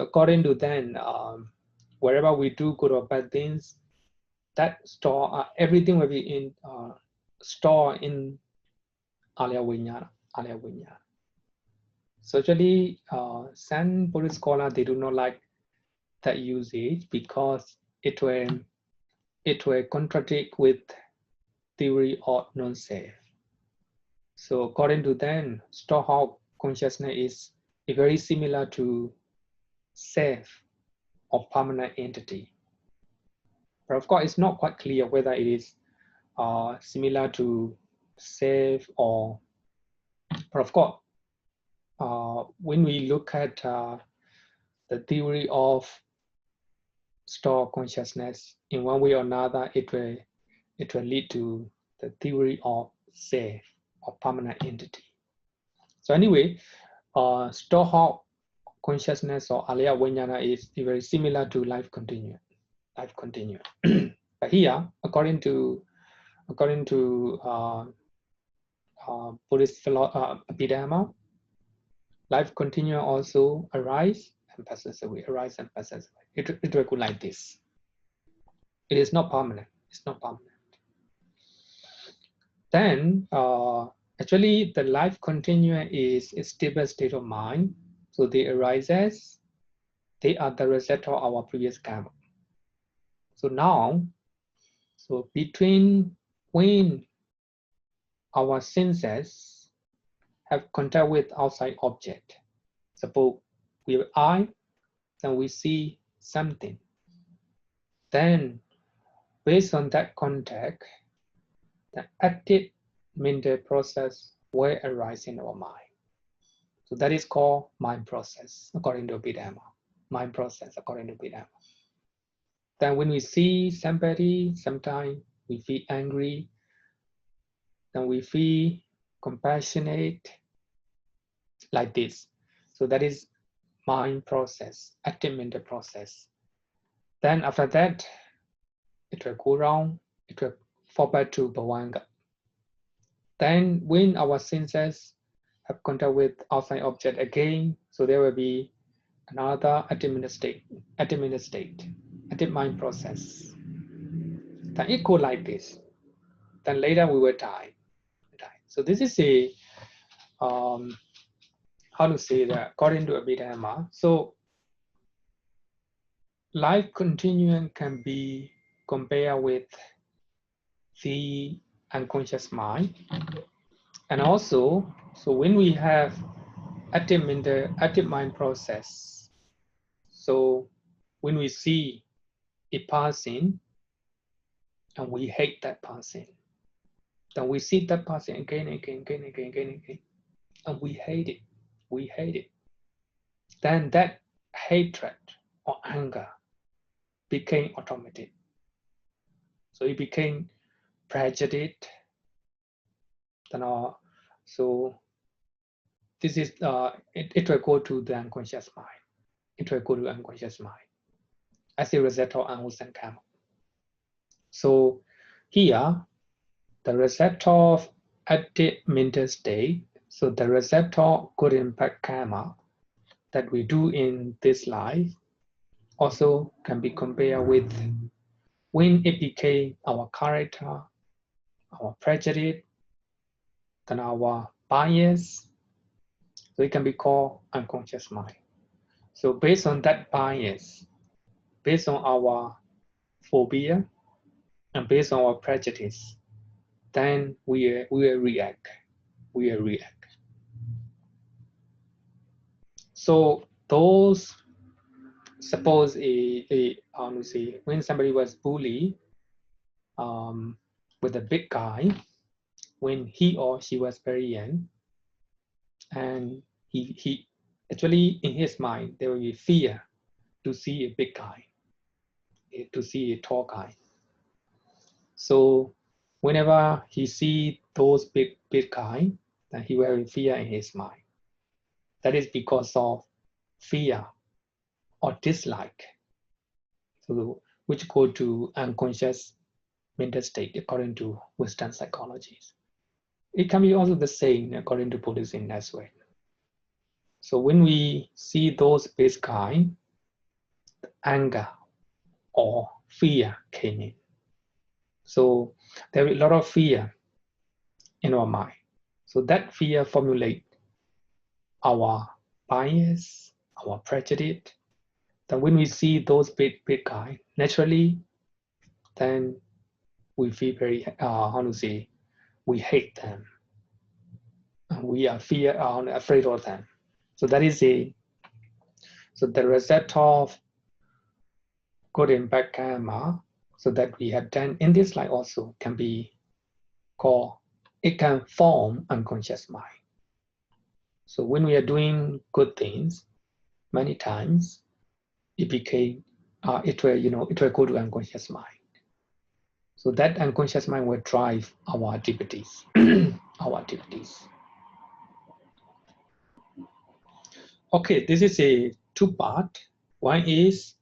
according to them, wherever we do good or bad things, that everything will be in stored in Alaya Vijnana. So actually, some Buddhist scholars, they do not like that usage because it will it will contradict with theory of non-self. So according to them, storehouse consciousness is very similar to self or permanent entity. But of course, it's not quite clear whether it is similar to self or, but of course, when we look at the theory of store consciousness, in one way or another, it will lead to the theory of self or permanent entity. So anyway, storehouse consciousness or alaya vijnana is very similar to life continuum. But here, according to Buddhist Abhidhamma, life continuum also arise and passes away, arise and passes away. It will go like this. It is not permanent. It's not permanent. Then, actually, the life continuum is a stable state of mind. So they arises. They are the result of our previous karma. So now, so between when our senses have contact with outside object, suppose we have eye, then we see something. Then, based on that contact, the active mental process will arise in our mind. So that is called mind process, according to Abhidhamma. Mind process, according to Abhidhamma. Then when we see somebody, sometimes we feel angry, then we feel compassionate, like this. So that is mind process, active mental process. Then after that, it will go around, it will fall back to Bhavanga. Then when our senses have contact with outside object again, so there will be another active mental state, active mind process. Then it goes like this. Then later we will die. So this is a, how to say that, according to Abhidhamma. So life continuum can be compared with the unconscious mind. And also, so when we have active mind process, so when we see a person and we hate that person, then we see that person again, and we hate it. Then that hatred or anger became automatic. So it became prejudice. Then so this is it will go to the unconscious mind. It will go to unconscious mind as a result of unwholesome karma. So here, the receptor of active mental state, so the receptor good impact karma that we do in this life also can be compared with when it became our character, our prejudice, then our bias. So it can be called unconscious mind. So based on that bias, based on our phobia, and based on our prejudice, then we will react. So those, suppose when somebody was bullied with a big guy, when he or she was very young, and he actually in his mind there will be fear to see a big guy, to see a tall guy. So whenever he see those big guy, then he will have fear in his mind. That is because of fear or dislike, so which go to unconscious mental state according to Western psychologies. It can be also the same according to Buddhism as well. So when we see those big guy, anger or fear came in. So there is a lot of fear in our mind. So that fear formulate our bias, our prejudice. Then when we see those big guy, naturally, then we feel very, how to say, we hate them. We are afraid of them. So that is so the result of good and bad karma, so that we have done in this life also can be called, it can form unconscious mind. So when we are doing good things, many times it became, it will go to unconscious mind. So that unconscious mind will drive our activities, our activities. Okay, this is a two-part. One is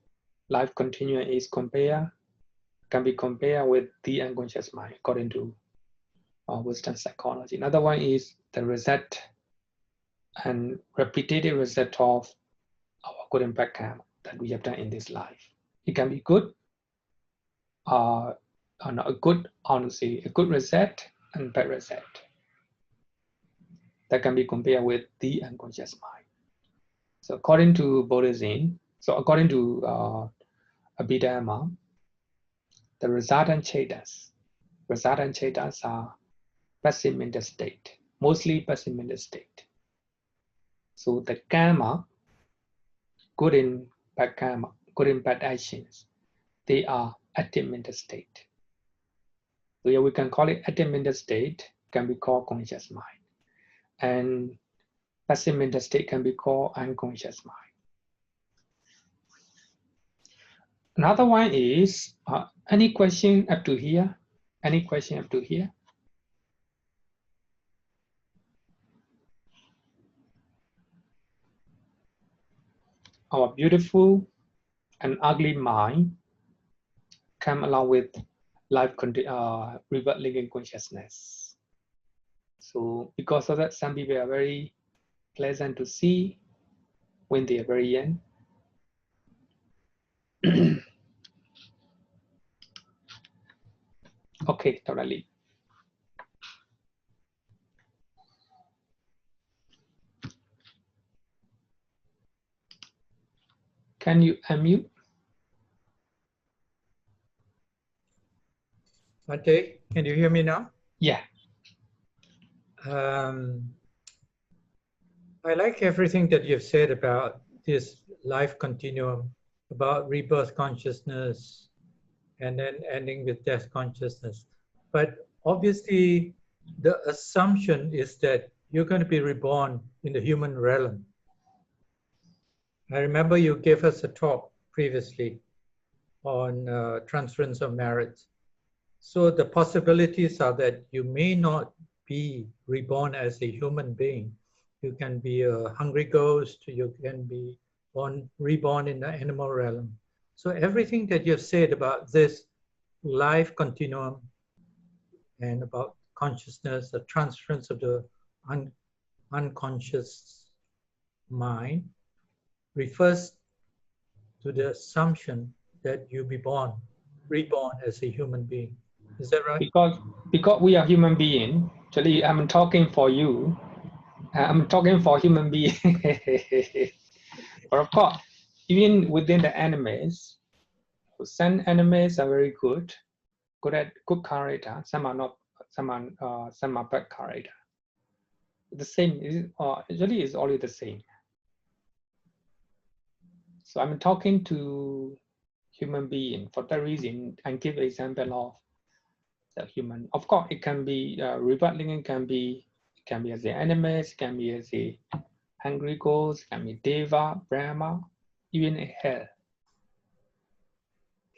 life continuum is can be compared with the unconscious mind according to Western psychology. Another one is the result and repetitive result of our good and bad karma that we have done in this life. It can be good, not a good, honestly, a good result and bad result that can be compared with the unconscious mind. So according to Buddhism, so according to Abhidharma, the resultant chetas are passive mental state, mostly passive mental state. So the karma, good and bad karma, good and bad actions, they are active mental state. So yeah, we can call it active mental state, can be called conscious mind. And passive mental state can be called unconscious mind. Another one is, any question up to here? Any question up to here? Our beautiful and ugly mind come along with life revert linking consciousness. So because of that, some people are very pleasant to see when they are very young. Okay, totally. Can you unmute? Bhante, can you hear me now? Yeah. I like everything that you've said about this life continuum, about rebirth consciousness, and then ending with death consciousness. But obviously, the assumption is that you're going to be reborn in the human realm. I remember you gave us a talk previously on transference of merits. So the possibilities are that you may not be reborn as a human being. You can be a hungry ghost, you can be reborn in the animal realm. So everything that you've said about this life continuum and about consciousness, the transference of the unconscious mind, refers to the assumption that you'll be reborn as a human being. Is that right? Because we are human beings. Actually, I'm talking for you. I'm talking for human beings. But of course, even within the animals, some animals are very good at good character. Some are not. Some are bad character. The same is actually is only the same. So I'm talking to human being for that reason, and give an example of the human. Of course, it can be rebutting. It can be as the animals. It can be as a hungry ghost. It can be Deva, Brahma, even a hell.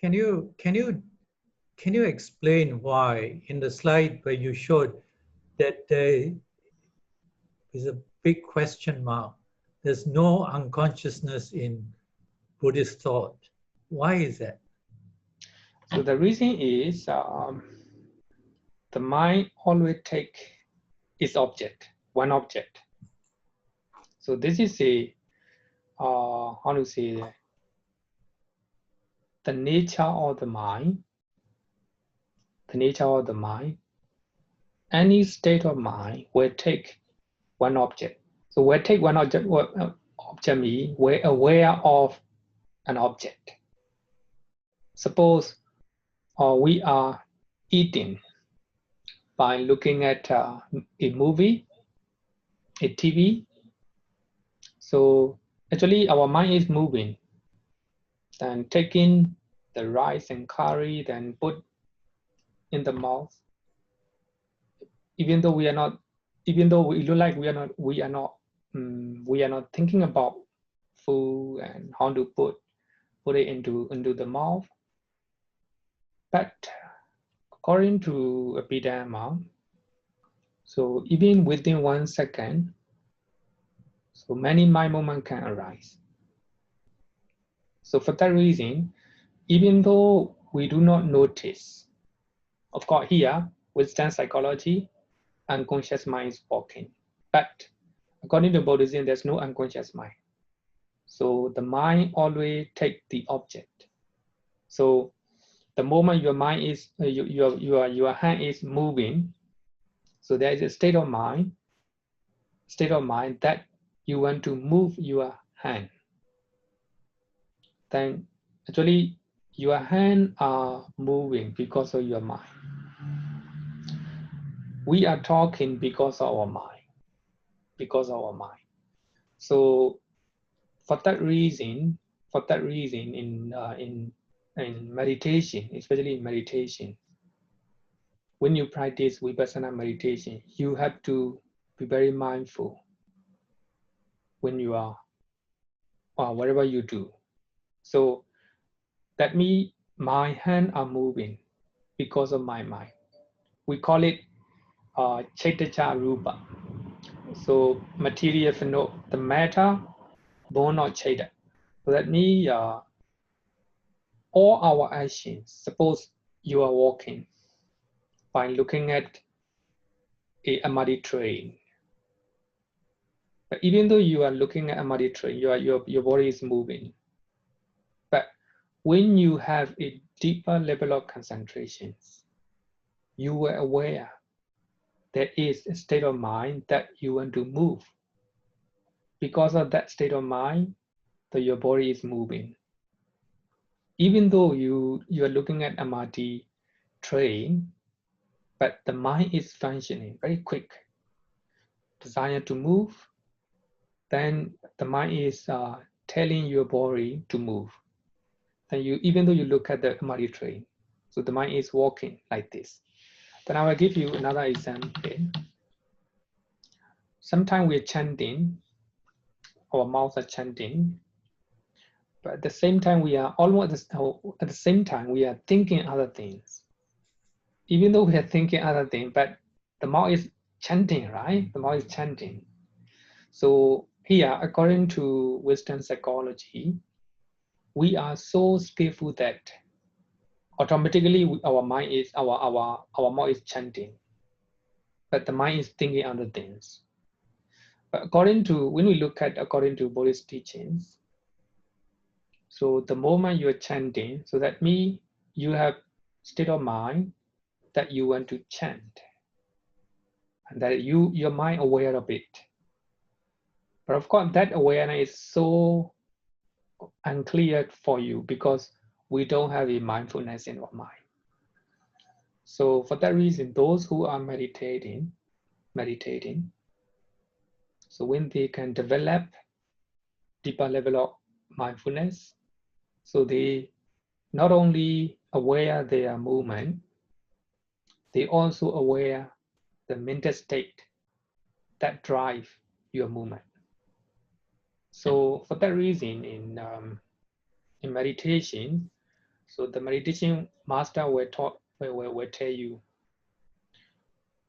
Can you explain why in the slide where you showed that there is a big question mark? There's no unconsciousness in Buddhist thought. Why is that? So the reason is the mind always take its object, one object. So this is a how to say, the nature of the mind. The nature of the mind. Any state of mind will take one object. So we'll take one object. Object means we're aware of an object. Suppose we are eating by looking at a movie, a TV. So actually our mind is moving, then taking the rice and curry, then put in the mouth. Even though we are not, even though we look like we are not thinking about food and how to put it into the mouth. But according to Abhidharma, so even within 1 second, so many mind movements can arise. So for that reason, even though we do not notice, of course here, Western psychology, unconscious mind is working. But according to Buddhism, there's no unconscious mind. So the mind always takes the object. So the moment your mind is, your hand is moving, so there is a state of mind that you want to move your hand. Then actually your hands are moving because of your mind. We are talking because of our mind. So for that reason, in meditation, especially in meditation, when you practice Vipassana meditation, you have to be very mindful when you are, or whatever you do. So that means my hands are moving because of my mind. We call it Chaitanya Rupa. So material phenomena, the matter, born or Chaitanya. So that means all our actions, suppose you are walking by looking at a Amadi train. But even though you are looking at Amadi train, your body is moving. But when you have a deeper level of concentration, you were aware there is a state of mind that you want to move. Because of that state of mind, that your body is moving. Even though you are looking at Amadi train, but the mind is functioning very quick. Desire to move, then the mind is telling your body to move. Then even though you look at the Amadi train, so the mind is walking like this. Then I will give you another example. Sometimes we're chanting, our mouths are chanting, but at the same time we are thinking other things. Even though we are thinking other things, but the mouth is chanting, right? The mouth is chanting. So here, according to Western psychology, we are so skillful that automatically our mind is our mouth is chanting, but the mind is thinking other things. But according to Buddhist teachings, so the moment you are chanting, so that means you have state of mind that you want to chant, and that your mind aware of it. But of course, that awareness is so unclear for you because we don't have a mindfulness in our mind. So for that reason, those who are meditating, so when they can develop deeper level of mindfulness, so they not only aware their movement, they also aware the mental state that drive your movement. So for that reason, in meditation, so the meditation master will tell you,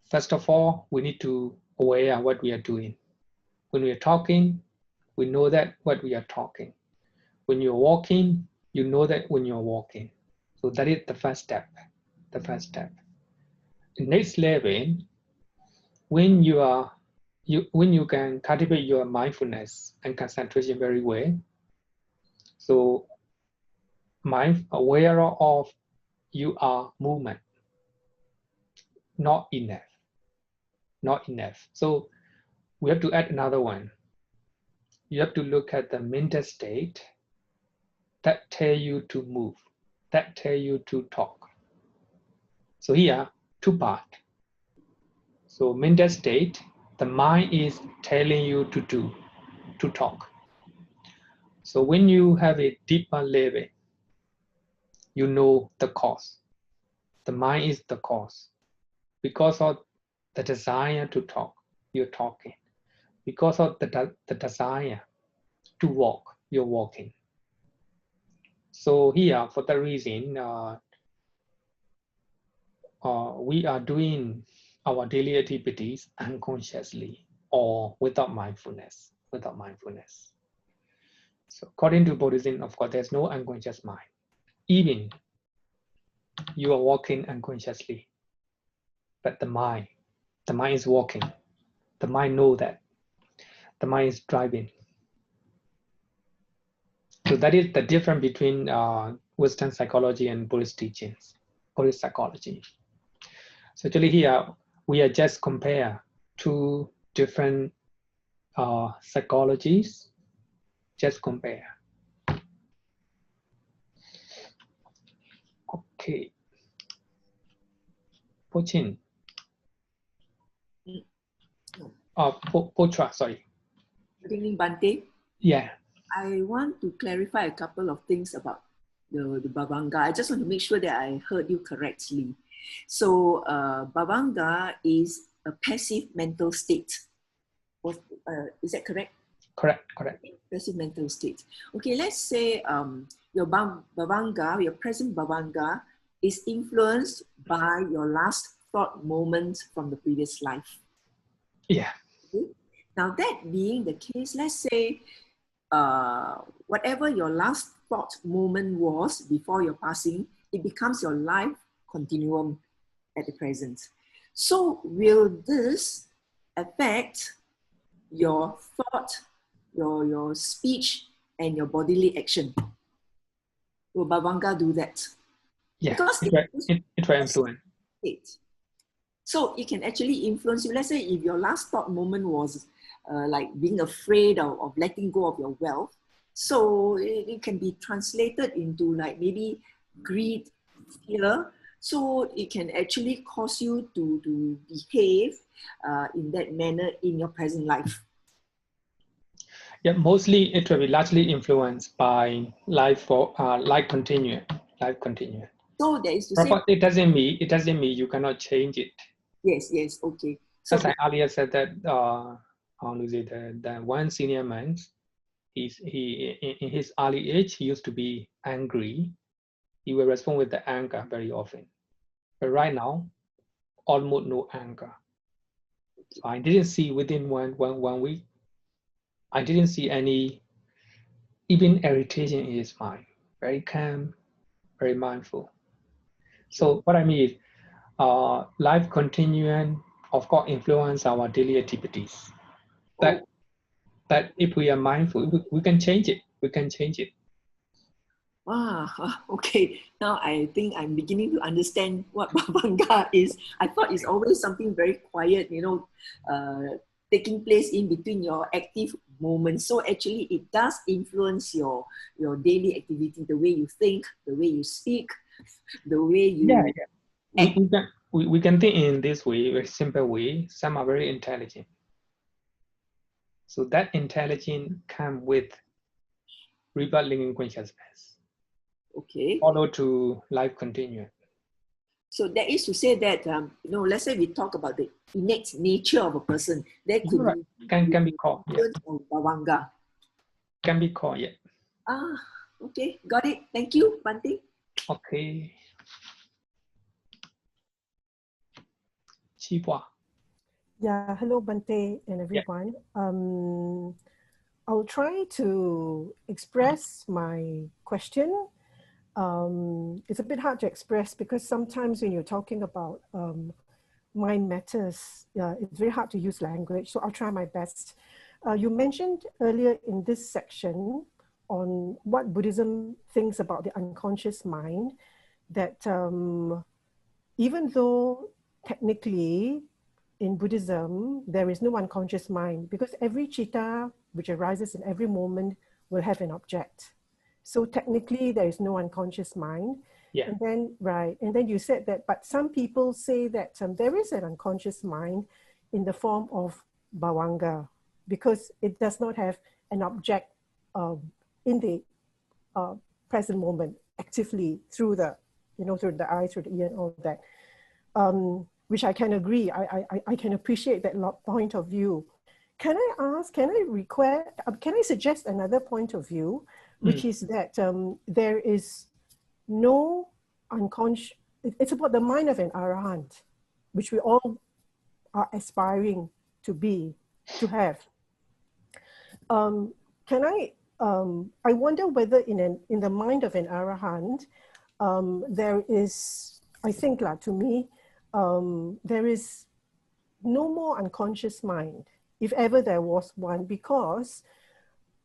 first of all, we need to aware what we are doing. When we are talking, we know that what we are talking. When you're walking, you know that when you're walking. So that is the first step. The next level, when you can cultivate your mindfulness and concentration very well, so mind aware of you are movement, not enough. So we have to add another one. You have to look at the mental state that tell you to move, that tell you to talk. So here, two parts. So mental state, the mind is telling you to do, to talk. So when you have a deeper level, you know the cause. The mind is the cause. Because of the desire to talk, you're talking. Because of the desire to walk, you're walking. So here, for that reason, we are doing our daily activities unconsciously or without mindfulness. So according to Buddhism, of course, there's no unconscious mind. Even you are walking unconsciously, but the mind is walking. The mind knows that. The mind is driving. So that is the difference between Western psychology and Buddhist teachings, Buddhist psychology. So actually here, we are just compare two different psychologies, just compare. Okay. Pochin. Potra, sorry. Good evening, Bhante. Yeah. I want to clarify a couple of things about the Bhavanga. I just want to make sure that I heard you correctly. So Bhavanga is a passive mental state. Is that correct? Correct. Passive mental state. Okay, let's say your Bhavanga, your present Bhavanga is influenced by your last thought moment from the previous life. Yeah. Okay? Now that being the case, let's say whatever your last thought moment was before your passing, it becomes your life continuum at the present. So will this affect your thought, your speech, and your bodily action? Will Bhavanga do that? Yeah, Because it will influence. So it can actually influence you. Let's say if your last thought moment was like being afraid of letting go of your wealth, so it can be translated into like maybe greed, fear. So it can actually cause you to behave in that manner in your present life. Yeah, mostly it will be largely influenced by life continuum. So that is to say, it doesn't mean you cannot change it. Yes, okay. So as I earlier said that the one senior man, he in his early age he used to be angry. He will respond with the anger very often, but right now almost no anger. So I didn't see within one week, I didn't see any even irritation in his mind. Very calm, very mindful. So what I mean is life continuum of course influence our daily activities. That if we are mindful, we can change it. Okay. Now I think I'm beginning to understand what Bhavanga is. I thought it's always something very quiet, taking place in between your active moments. So actually it does influence your daily activity, the way you think, the way you speak, the way you act. We can think in this way, very simple way. Some are very intelligent. So that intelligence comes with rebirth linking consciousness. Okay. Follow to life continuum. So that is to say that let's say we talk about the innate nature of a person. That could can be called Bhavanga. Can be called, yeah. Okay, got it. Thank you, Bhante. Okay. Qihua. Yeah, hello Bhante and everyone. Yeah. I'll try to express my question. It's a bit hard to express because sometimes when you're talking about mind matters, it's very hard to use language. So I'll try my best. You mentioned earlier in this section on what Buddhism thinks about the unconscious mind, that even though technically in Buddhism, there is no unconscious mind because every citta which arises in every moment will have an object. So technically there is no unconscious mind. Yeah. And then, right. And then you said that, but some people say that there is an unconscious mind in the form of bhavanga because it does not have an object in the present moment actively through the, through the eye, through the ear and all that, which I can agree. I can appreciate that point of view. Can I ask, can I suggest another point of view, which is that there is no unconscious, it's about the mind of an arahant, which we all are aspiring to have. I wonder whether in the mind of an arahant, there is, I think to me, there is no more unconscious mind, if ever there was one, because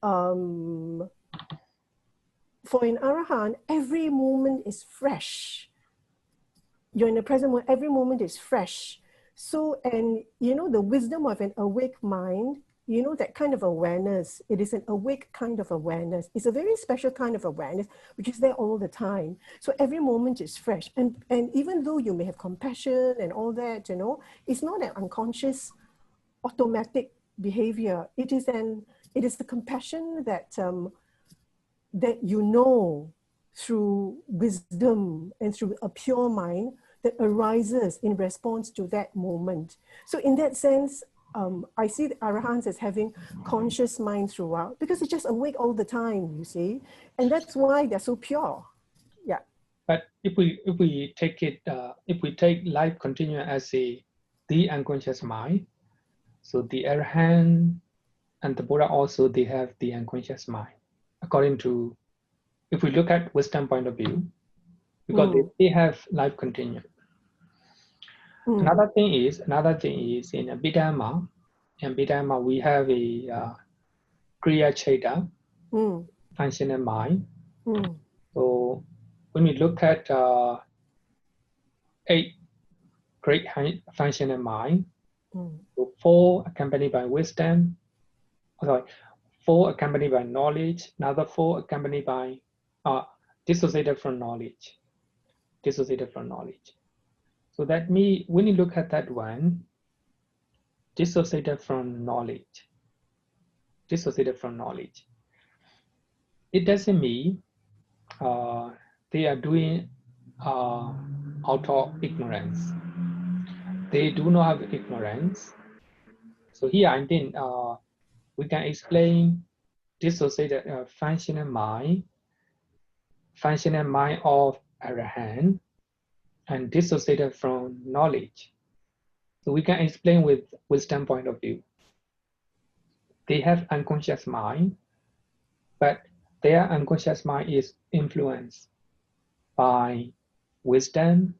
for an arahant, every moment is fresh. You're in the present moment, every moment is fresh. So, and the wisdom of an awake mind, that kind of awareness, it is an awake kind of awareness. It's a very special kind of awareness, which is there all the time. So every moment is fresh. And even though you may have compassion and all that, it's not an unconscious, automatic behavior. It is the compassion that, that through wisdom and through a pure mind that arises in response to that moment. So in that sense, I see the arahants as having conscious mind throughout because it's just awake all the time, you see, and that's why they're so pure. Yeah. But if we take it, if we take life continuum as the unconscious mind, so the arahant and the Buddha also, they have the unconscious mind, according to, if we look at Western point of view, because they have life continuum. Another thing is in Abhidhamma, we have a Kriya Chaita, functional mind. So when we look at 8 great functional mind, so 4 accompanied by wisdom, 4 accompanied by knowledge, another 4 accompanied by dissociated from knowledge. So that means when you look at that one, dissociated from knowledge, it doesn't mean they are doing out of ignorance. They do not have ignorance. So here I think we can explain dissociated functional mind of arahant, and dissociated from knowledge. So we can explain with wisdom point of view. They have unconscious mind, but their unconscious mind is influenced by wisdom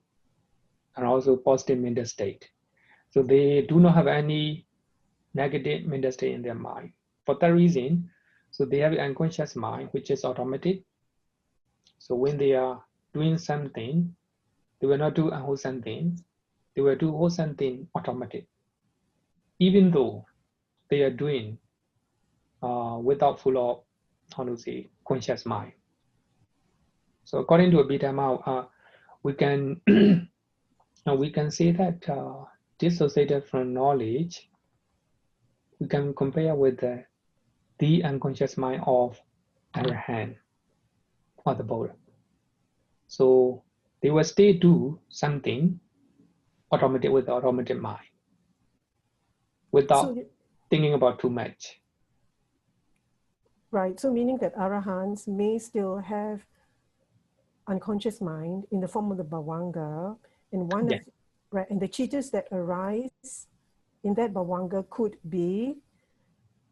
and also positive mental state. So they do not have any negative mental state in their mind. For that reason, so they have an unconscious mind, which is automatic. So when they are doing something, they will not do unwholesome things. They will do wholesome things automatic, even though they are doing without full of, conscious mind. So according to Abhidhamma, we can say that dissociated from knowledge, we can compare with the unconscious mind of arahant or the Buddha. So they will still do something automatic with the automatic mind without thinking about too much. Right, so meaning that arahants may still have unconscious mind in the form of the bhavanga, and and the chittas that arise in that bhavanga could be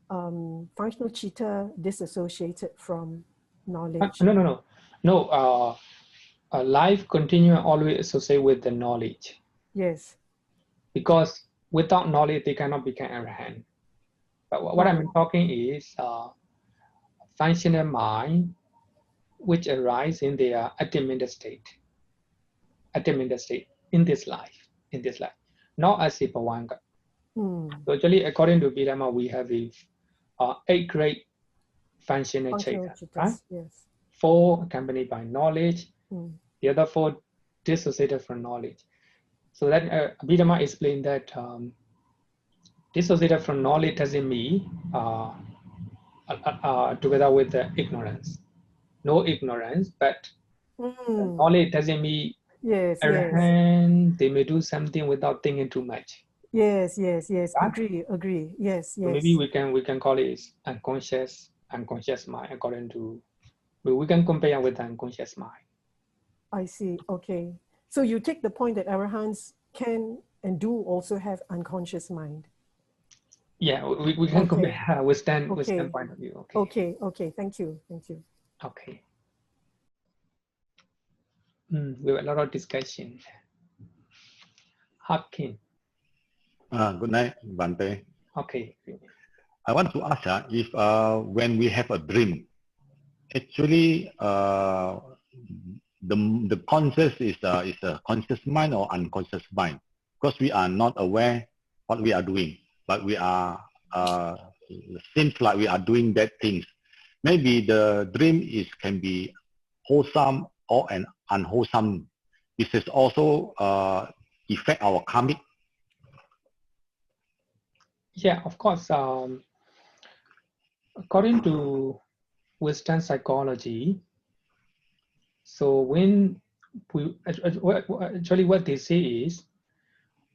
functional chitta disassociated from knowledge. No. Life continuum always associated with the knowledge. Yes. Because without knowledge, they cannot become arahant. But what I'm talking is functional mind, which arise in their active mental state in this life, not as a bhavanga. So actually, according to Abhidhamma, we have 8 great functional chaita, right? Yes. 4 accompanied by knowledge, The other 4 dissociated from knowledge. So that Abhidhamma explained that dissociated from knowledge doesn't mean together with the ignorance. No ignorance, but knowledge doesn't mean Yes, arrogant. They may do something without thinking too much. yes. That, Agree. Yes, so maybe we can call it unconscious mind according to, we can compare with the unconscious mind. I see. Okay. So you take the point that arahants can and do also have unconscious mind. Yeah, we can compare with stand point of view. Okay. Thank you. Okay. We have a lot of discussion. Harkin. Good night, Bante. Okay. I want to ask if when we have a dream, actually the conscious is a conscious mind or unconscious mind? Because we are not aware what we are doing, but we are seems like we are doing that things. Maybe the dream can be wholesome or an unwholesome. This is also affect our karmic. Yeah, of course. According to Western psychology, so when we actually what they say is,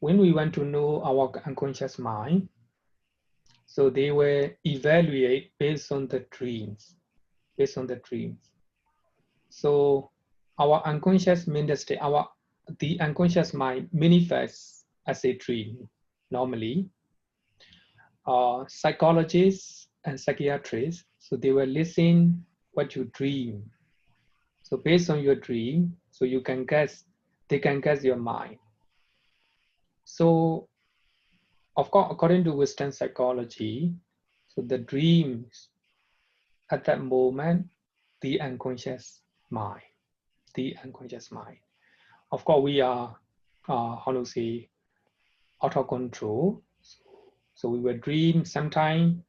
when we want to know our unconscious mind, so they will evaluate based on the dreams. So our unconscious mental state, the unconscious mind manifests as a dream normally. Psychologists and psychiatrists, so they will listen what you dream. So based on your dream, so you can guess, they can guess your mind. So of course, according to Western psychology, so the dreams at that moment, the unconscious mind. Of course, we are, how to say, out of control. So we will dream sometime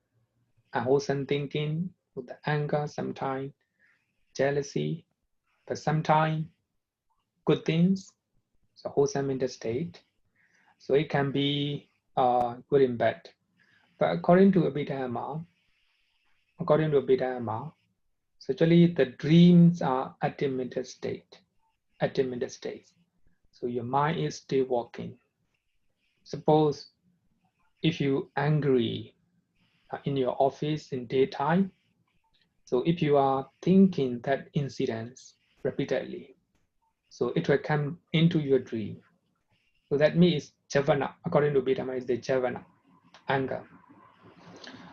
unwholesome thinking with the anger, sometimes jealousy, but sometimes good things, so wholesome mental state. So it can be good and bad. But according to Abhidhamma, so actually the dreams are at the mental state. So your mind is still working. Suppose if you angry in your office in daytime, so if you are thinking that incidents repeatedly, so it will come into your dream. So that means javana, according to Abhidhamma, is the javana, anger.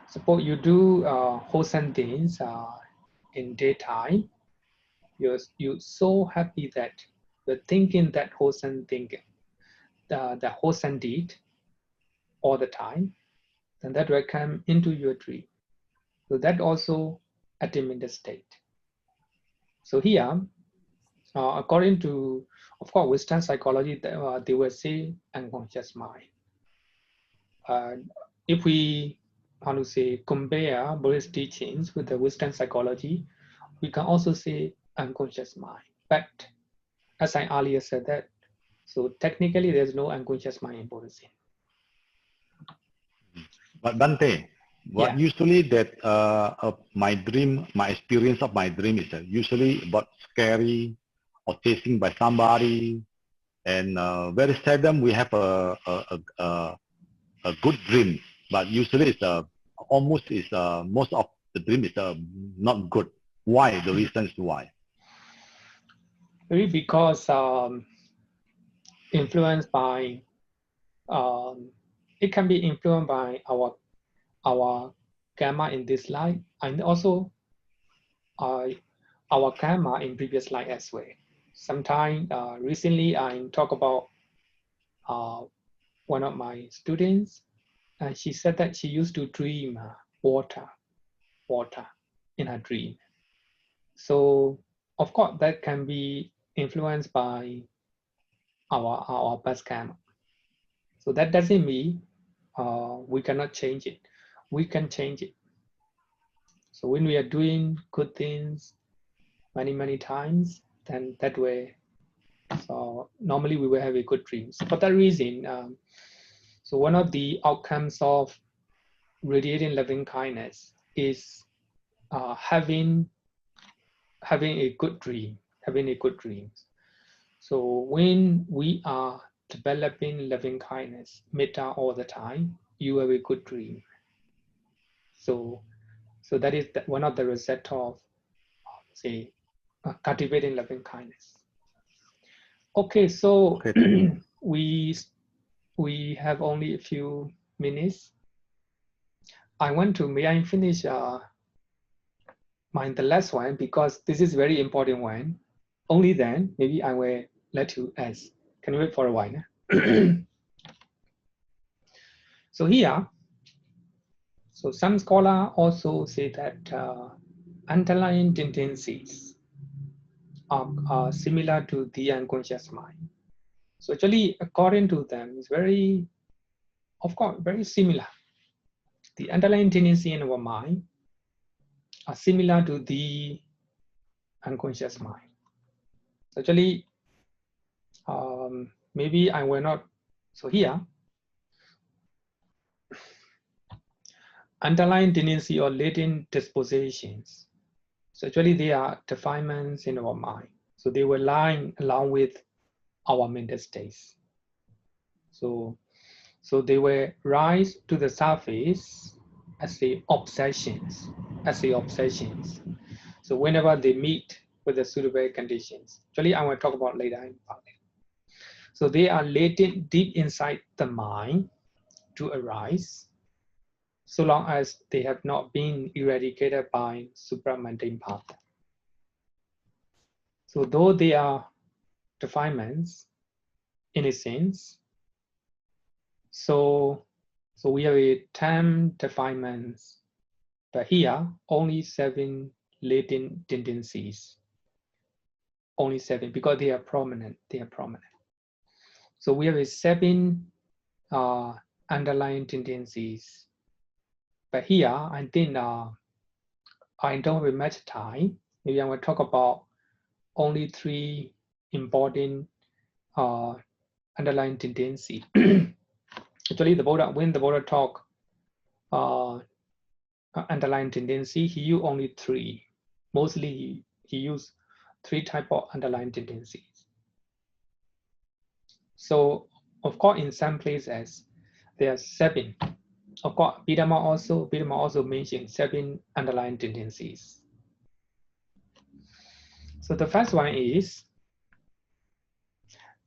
Suppose you do wholesome things in daytime, you're so happy that you're thinking that wholesome thinking, the wholesome deed all the time, then that will come into your dream. So that also at the mental state. So here, according to, of course, Western psychology, they will say unconscious mind. If we, how to say, compare Buddhist teachings with the Western psychology, we can also say unconscious mind. But as I earlier said that, so technically there's no unconscious mind in Buddhism. But Bante, what usually that my experience of my dream is usually about scary or chasing by somebody, and very seldom we have a good dream. But usually it's most of the dream is not good. Why? The reasons why? Maybe because influenced by, it can be influenced by our karma in this life, and also our karma in previous life as well. Sometime recently I talk about one of my students, and she said that she used to dream water in her dream. So of course that can be influenced by our past karma. So that doesn't mean we cannot change it. We can change it. So when we are doing good things many times, then that way So normally we will have a good dreams. For that reason, so one of the outcomes of radiating loving kindness is having a good dream, having a good dreams. So when we are developing loving kindness, metta all the time, you have a good dream. So that is one of the result of, say, cultivating loving kindness. Okay, so Okay. we have only a few minutes. May I finish the last one, because this is very important one. Only then maybe I will let you ask. Can you wait for a while? So here, so some scholars also say that underlying tendencies are similar to the unconscious mind. So actually, according to them, it's very, of course, very similar. The underlying tendency in our mind are similar to the unconscious mind. Actually, maybe I will not. So here, underlying tendency or latent dispositions. So actually, they are defilements in our mind. So they were lying along with our mental states. So they will rise to the surface as the obsessions, So whenever they meet with the suitable conditions, actually I will talk about later in part. So they are latent deep inside the mind to arise, so long as they have not been eradicated by supramundane path. So though they are defilements, in a sense, so we have a 10 defilements, but here only 7 latent tendencies. Only 7 because they are prominent. So we have a 7 underlying tendencies. But here I think I don't have much time. Maybe I will talk about only 3 important underlying tendency. Actually, when the Buddha talk underlying tendency, he used only 3. Mostly he used 3 type of underlying tendencies. So of course, in some places there are 7. Of course, Bidama also mentioned 7 underlying tendencies. So the first one is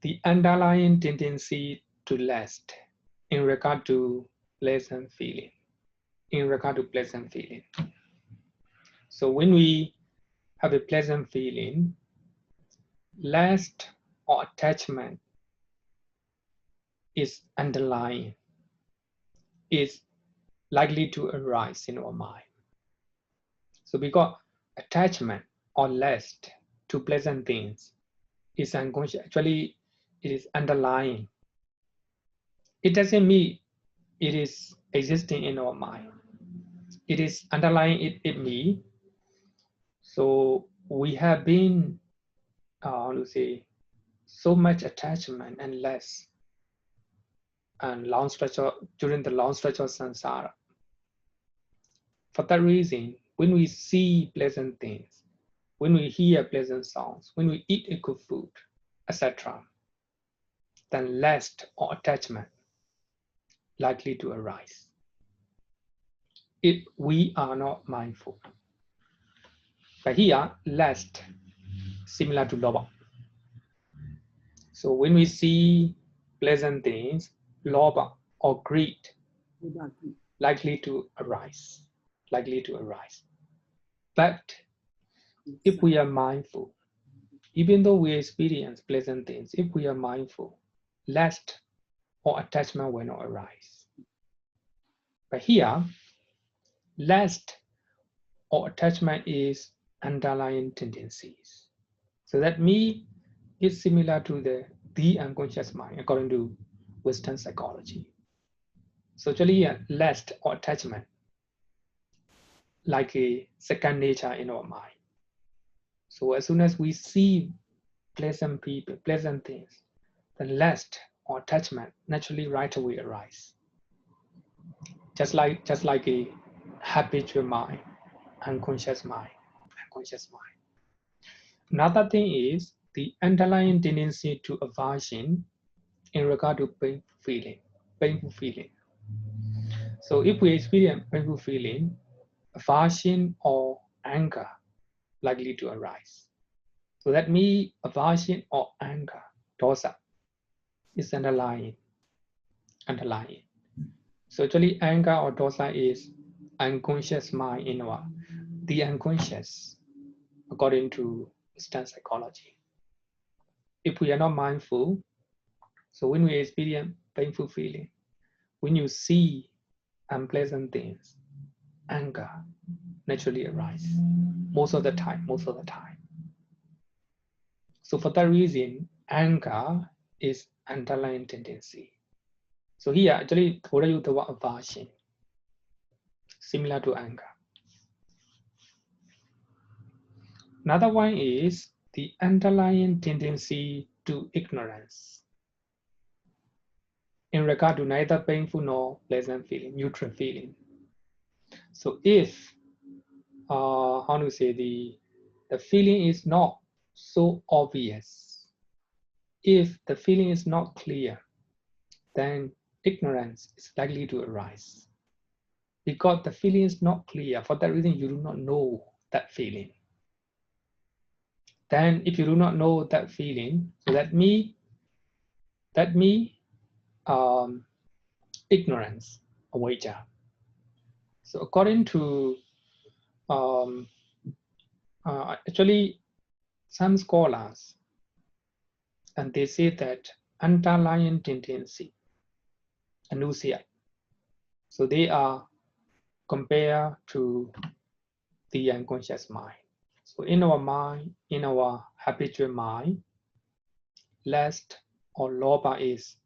the underlying tendency to lust in regard to pleasant feeling. So when we have a pleasant feeling, lust or attachment is underlying, is likely to arise in our mind. So because attachment or lust to pleasant things is unconscious, actually it is underlying. It doesn't mean it is existing in our mind. It is underlying it me. So we have been, so much attachment and less, and during the long stretch of samsara. For that reason, when we see pleasant things, when we hear pleasant sounds, when we eat a good food, etc., then lust or attachment likely to arise if we are not mindful. But here, lust, similar to lobha. So when we see pleasant things, lobha or greed likely to arise. But if we are mindful, even though we experience pleasant things, if we are mindful, lust or attachment will not arise. But here, lust or attachment is underlying tendencies. So that me is similar to the unconscious mind according to Western psychology. So actually, lust or attachment like a second nature in our mind. So as soon as we see pleasant people, pleasant things, then lust or attachment naturally right away arise. Just like a habitual mind, unconscious mind. Another thing is the underlying tendency to aversion in regard to painful feeling. So if we experience painful feeling, aversion or anger likely to arise. So that means aversion or anger, dosa, is underlying. So actually anger or dosa is unconscious mind in the unconscious, according to Western psychology. If we are not mindful, so when we experience painful feeling, when you see unpleasant things, anger naturally arises most of the time. So for that reason, anger is underlying tendency. So here actually Buddha used the word aversion, similar to anger. Another one is the underlying tendency to ignorance in regard to neither painful nor pleasant feeling, neutral feeling. So if, how to say, the feeling is not so obvious, if the feeling is not clear, then ignorance is likely to arise. Because the feeling is not clear, for that reason you do not know that feeling. Then if you do not know that feeling, so that means ignorance, avijja. So according to actually some scholars, and they say that underlying tendency, anusia, so they are compared to the unconscious mind. So in our mind, in our habitual mind, lust or lobha is,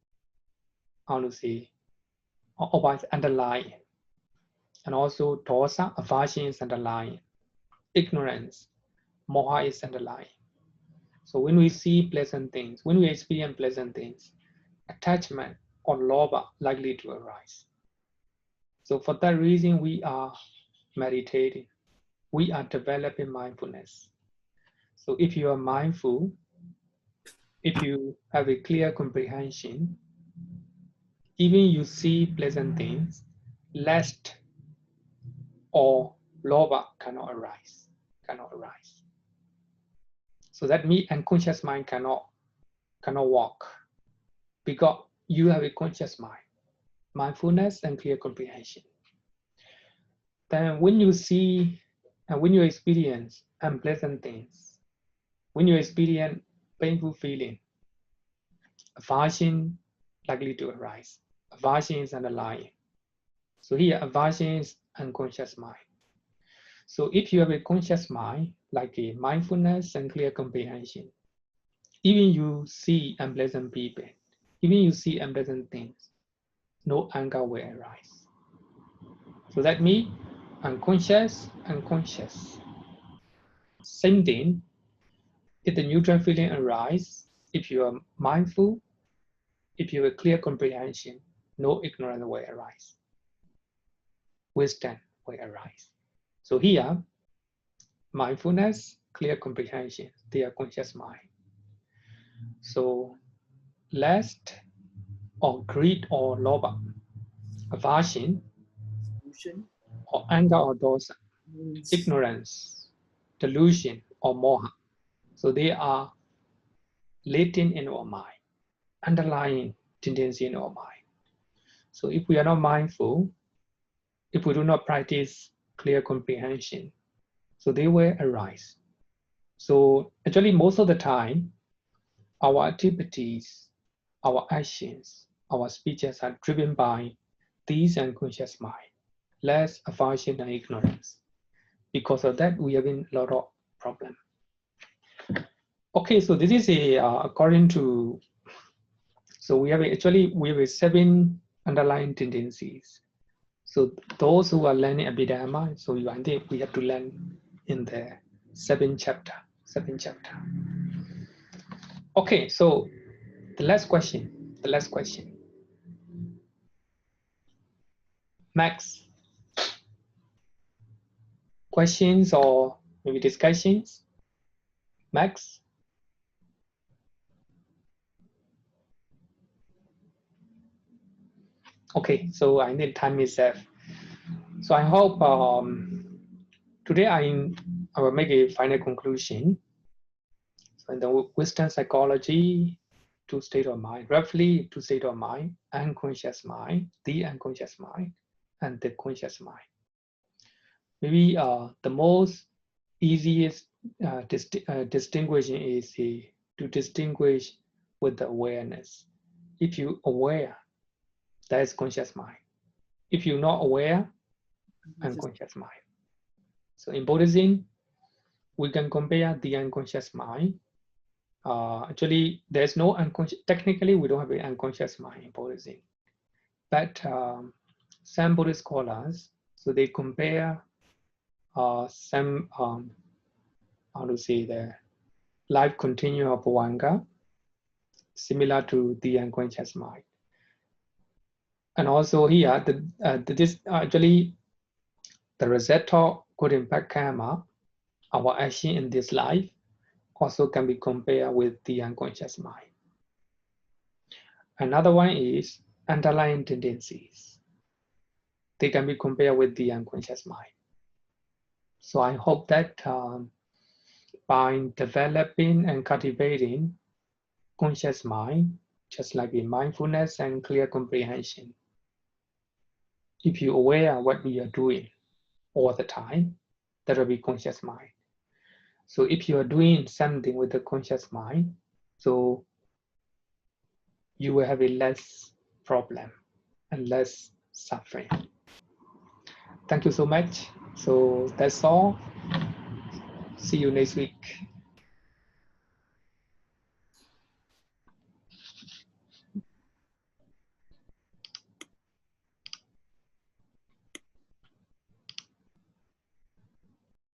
how to say, or is underlying. And also dosa, aversion is underlying. Ignorance, moha is underlying. So when we see pleasant things, when we experience pleasant things, attachment or lobha likely to arise. So for that reason, we are meditating. We are developing mindfulness. So if you are mindful, if you have a clear comprehension, even you see pleasant things, lust or lobha cannot arise. So that means unconscious mind cannot walk, because you have a conscious mind, mindfulness and clear comprehension. Then when you see and when you experience unpleasant things, when you experience painful feeling, aversion likely to arise. Aversion is underlying. So here aversion is unconscious mind. So if you have a conscious mind, like a mindfulness and clear comprehension, even you see unpleasant people, even you see unpleasant things, no anger will arise. So that means unconscious. Same thing, if the neutral feeling arises, if you are mindful, if you have a clear comprehension, no ignorance will arise. Wisdom will arise. So here, mindfulness, clear comprehension, they are conscious mind. So lust or greed or lobha, aversion or anger or dosa, ignorance, delusion or moha. So they are latent in our mind, underlying tendency in our mind. So if we are not mindful, if we do not practice clear comprehension, so they will arise. So actually most of the time, our activities, our actions, our speeches are driven by these unconscious mind, less aversion and ignorance. Because of that, we have a lot of problems. Okay, so this is according to, so we have 7 underlying tendencies. So those who are learning Abhidharma, so I think we have to learn in the 7th chapter. Okay, so the last question. Max, questions or maybe discussions? Max? Okay, so I need time itself. So I hope today I will make a final conclusion. So in the Western psychology, two state of mind, roughly two state of mind, unconscious mind, the unconscious mind, and the conscious mind. Maybe the most easiest distinguishing is to distinguish with the awareness. If you aware, that is conscious mind. If you're not aware, unconscious mind. So in Buddhism, we can compare the unconscious mind. Actually, there's no unconscious, technically we don't have an unconscious mind in Buddhism. But some Buddhist scholars, so they compare some, how to say, the life continuum of Vanga, similar to the unconscious mind. And also here, this actually, the result could impact karma, our action in this life, also can be compared with the unconscious mind. Another one is underlying tendencies. They can be compared with the unconscious mind. So I hope that by developing and cultivating conscious mind, just like in mindfulness and clear comprehension, if you're aware of what we are doing all the time, that will be conscious mind. So if you are doing something with the conscious mind, so you will have a less problem and less suffering. Thank you so much. So that's all. See you next week.